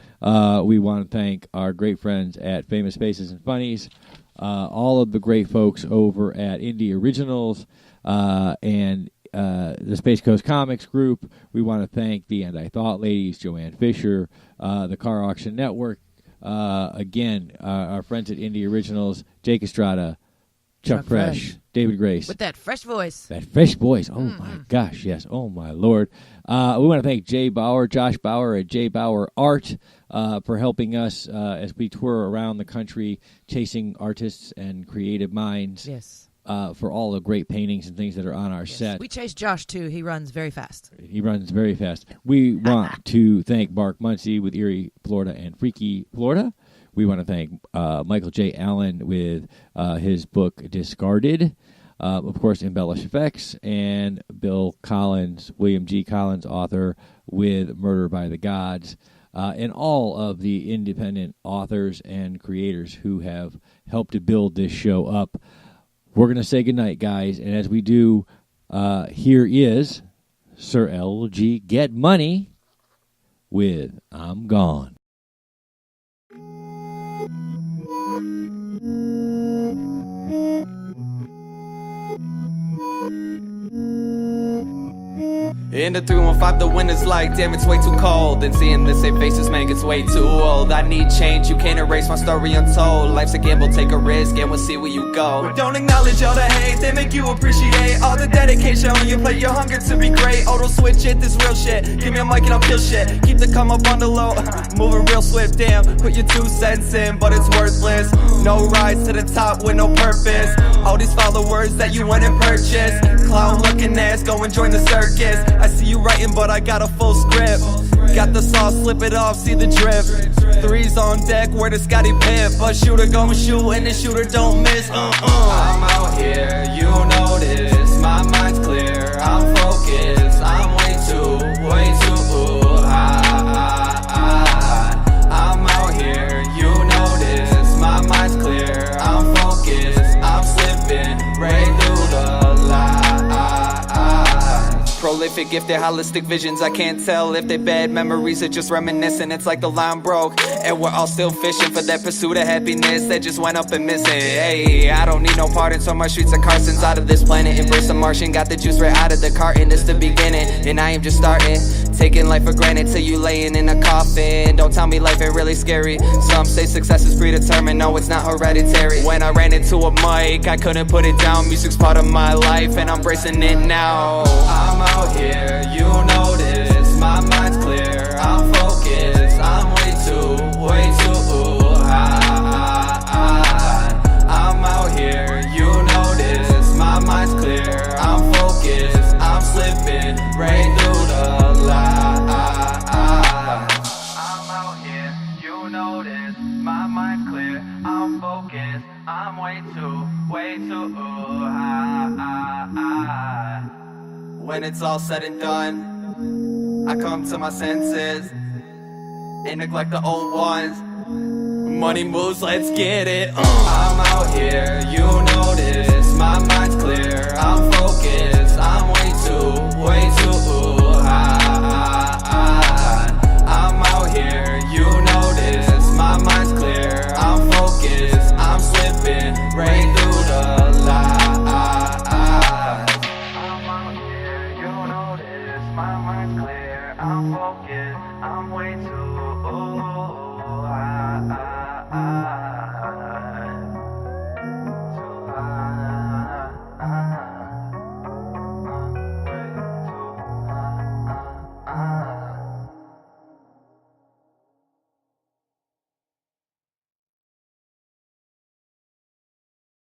We want to thank our great friends at Famous Faces and Funnies, all of the great folks over at Indie Originals, and the Space Coast Comics Group. We want to thank the And I Thought Ladies, Joanne Fisher, the Car Auction Network, again, our friends at Indie Originals, Jake Estrada, Chuck Fresh, David Grace. With that fresh voice. That fresh voice. Oh, my gosh, yes. Oh, my Lord. We want to thank Jay Bauer, Josh Bauer at Jay Bauer Art for helping us as we tour around the country chasing artists and creative minds. Yes. For all the great paintings and things that are on our set. We chase Josh, too. He runs very fast. He runs very fast. We want to thank Mark Muncy with Eerie, Florida, and Freaky, Florida. We want to thank Michael J. Allen with his book Discarded. Of course, Embellish Effects, and Bill Collins, William G. Collins, author, with Murder by the Gods, and all of the independent authors and creators who have helped to build this show up. We're going to say goodnight, guys, and as we do, here is Sir L.G. Get Money with I'm Gone. In the 315, the wind is like, damn, it's way too cold. And seeing the same faces, man, it's way too old. I need change, you can't erase my story untold. Life's a gamble, take a risk, and we'll see where you go. But don't acknowledge all the hate, they make you appreciate all the dedication on your plate, your hunger to be great. Auto switch it, this real shit. Give me a mic and I'll kill shit. Keep the come up on the low, moving real swift, damn. Put your 2 cents in, but it's worthless. No rise to the top with no purpose. All these followers that you went and purchased. Clown looking ass, go and join the circus. I see you writing, but I got a full script. Got the sauce, slip it off, see the drip. 3's on deck, where the Scotty Pitt. But shooter gon' shoot, and the shooter don't miss. I'm out here, you know this. My mind's clear, I'm focused. I'm way too high. I'm out here, you know this. My mind's clear, I'm focused. I'm slipping right through the line. Prolific, gifted, holistic visions. I can't tell if they bad memories or just reminiscing. It's like the line broke, and we're all still fishing for that pursuit of happiness that just went up and missing. Hey, I don't need no pardon, so my streets are Carson's out of this planet. Embrace the Martian, got the juice right out of the carton. It's the beginning, and I am just starting. Taking life for granted till you laying in a coffin. Don't tell me life ain't really scary. Some say success is predetermined, no, it's not hereditary. When I ran into a mic, I couldn't put it down. Music's part of my life, and I'm bracing it now. I'm out here, you know this. My mind's clear, I'm focused. I'm way too high. I'm out here, you know this. My mind's clear, I'm focused. I'm slipping right through the line. I'm out here, you know this. My mind's clear, I'm focused. I'm way too high. When it's all said and done, I come to my senses and neglect the old ones. Money moves, let's get it. I'm out here, you know this. My mind's clear, I'm focused. I'm way too high. I'm out here, you know this. My mind's clear, I'm focused. I'm slipping right through the line. I'm focused, I'm way too high.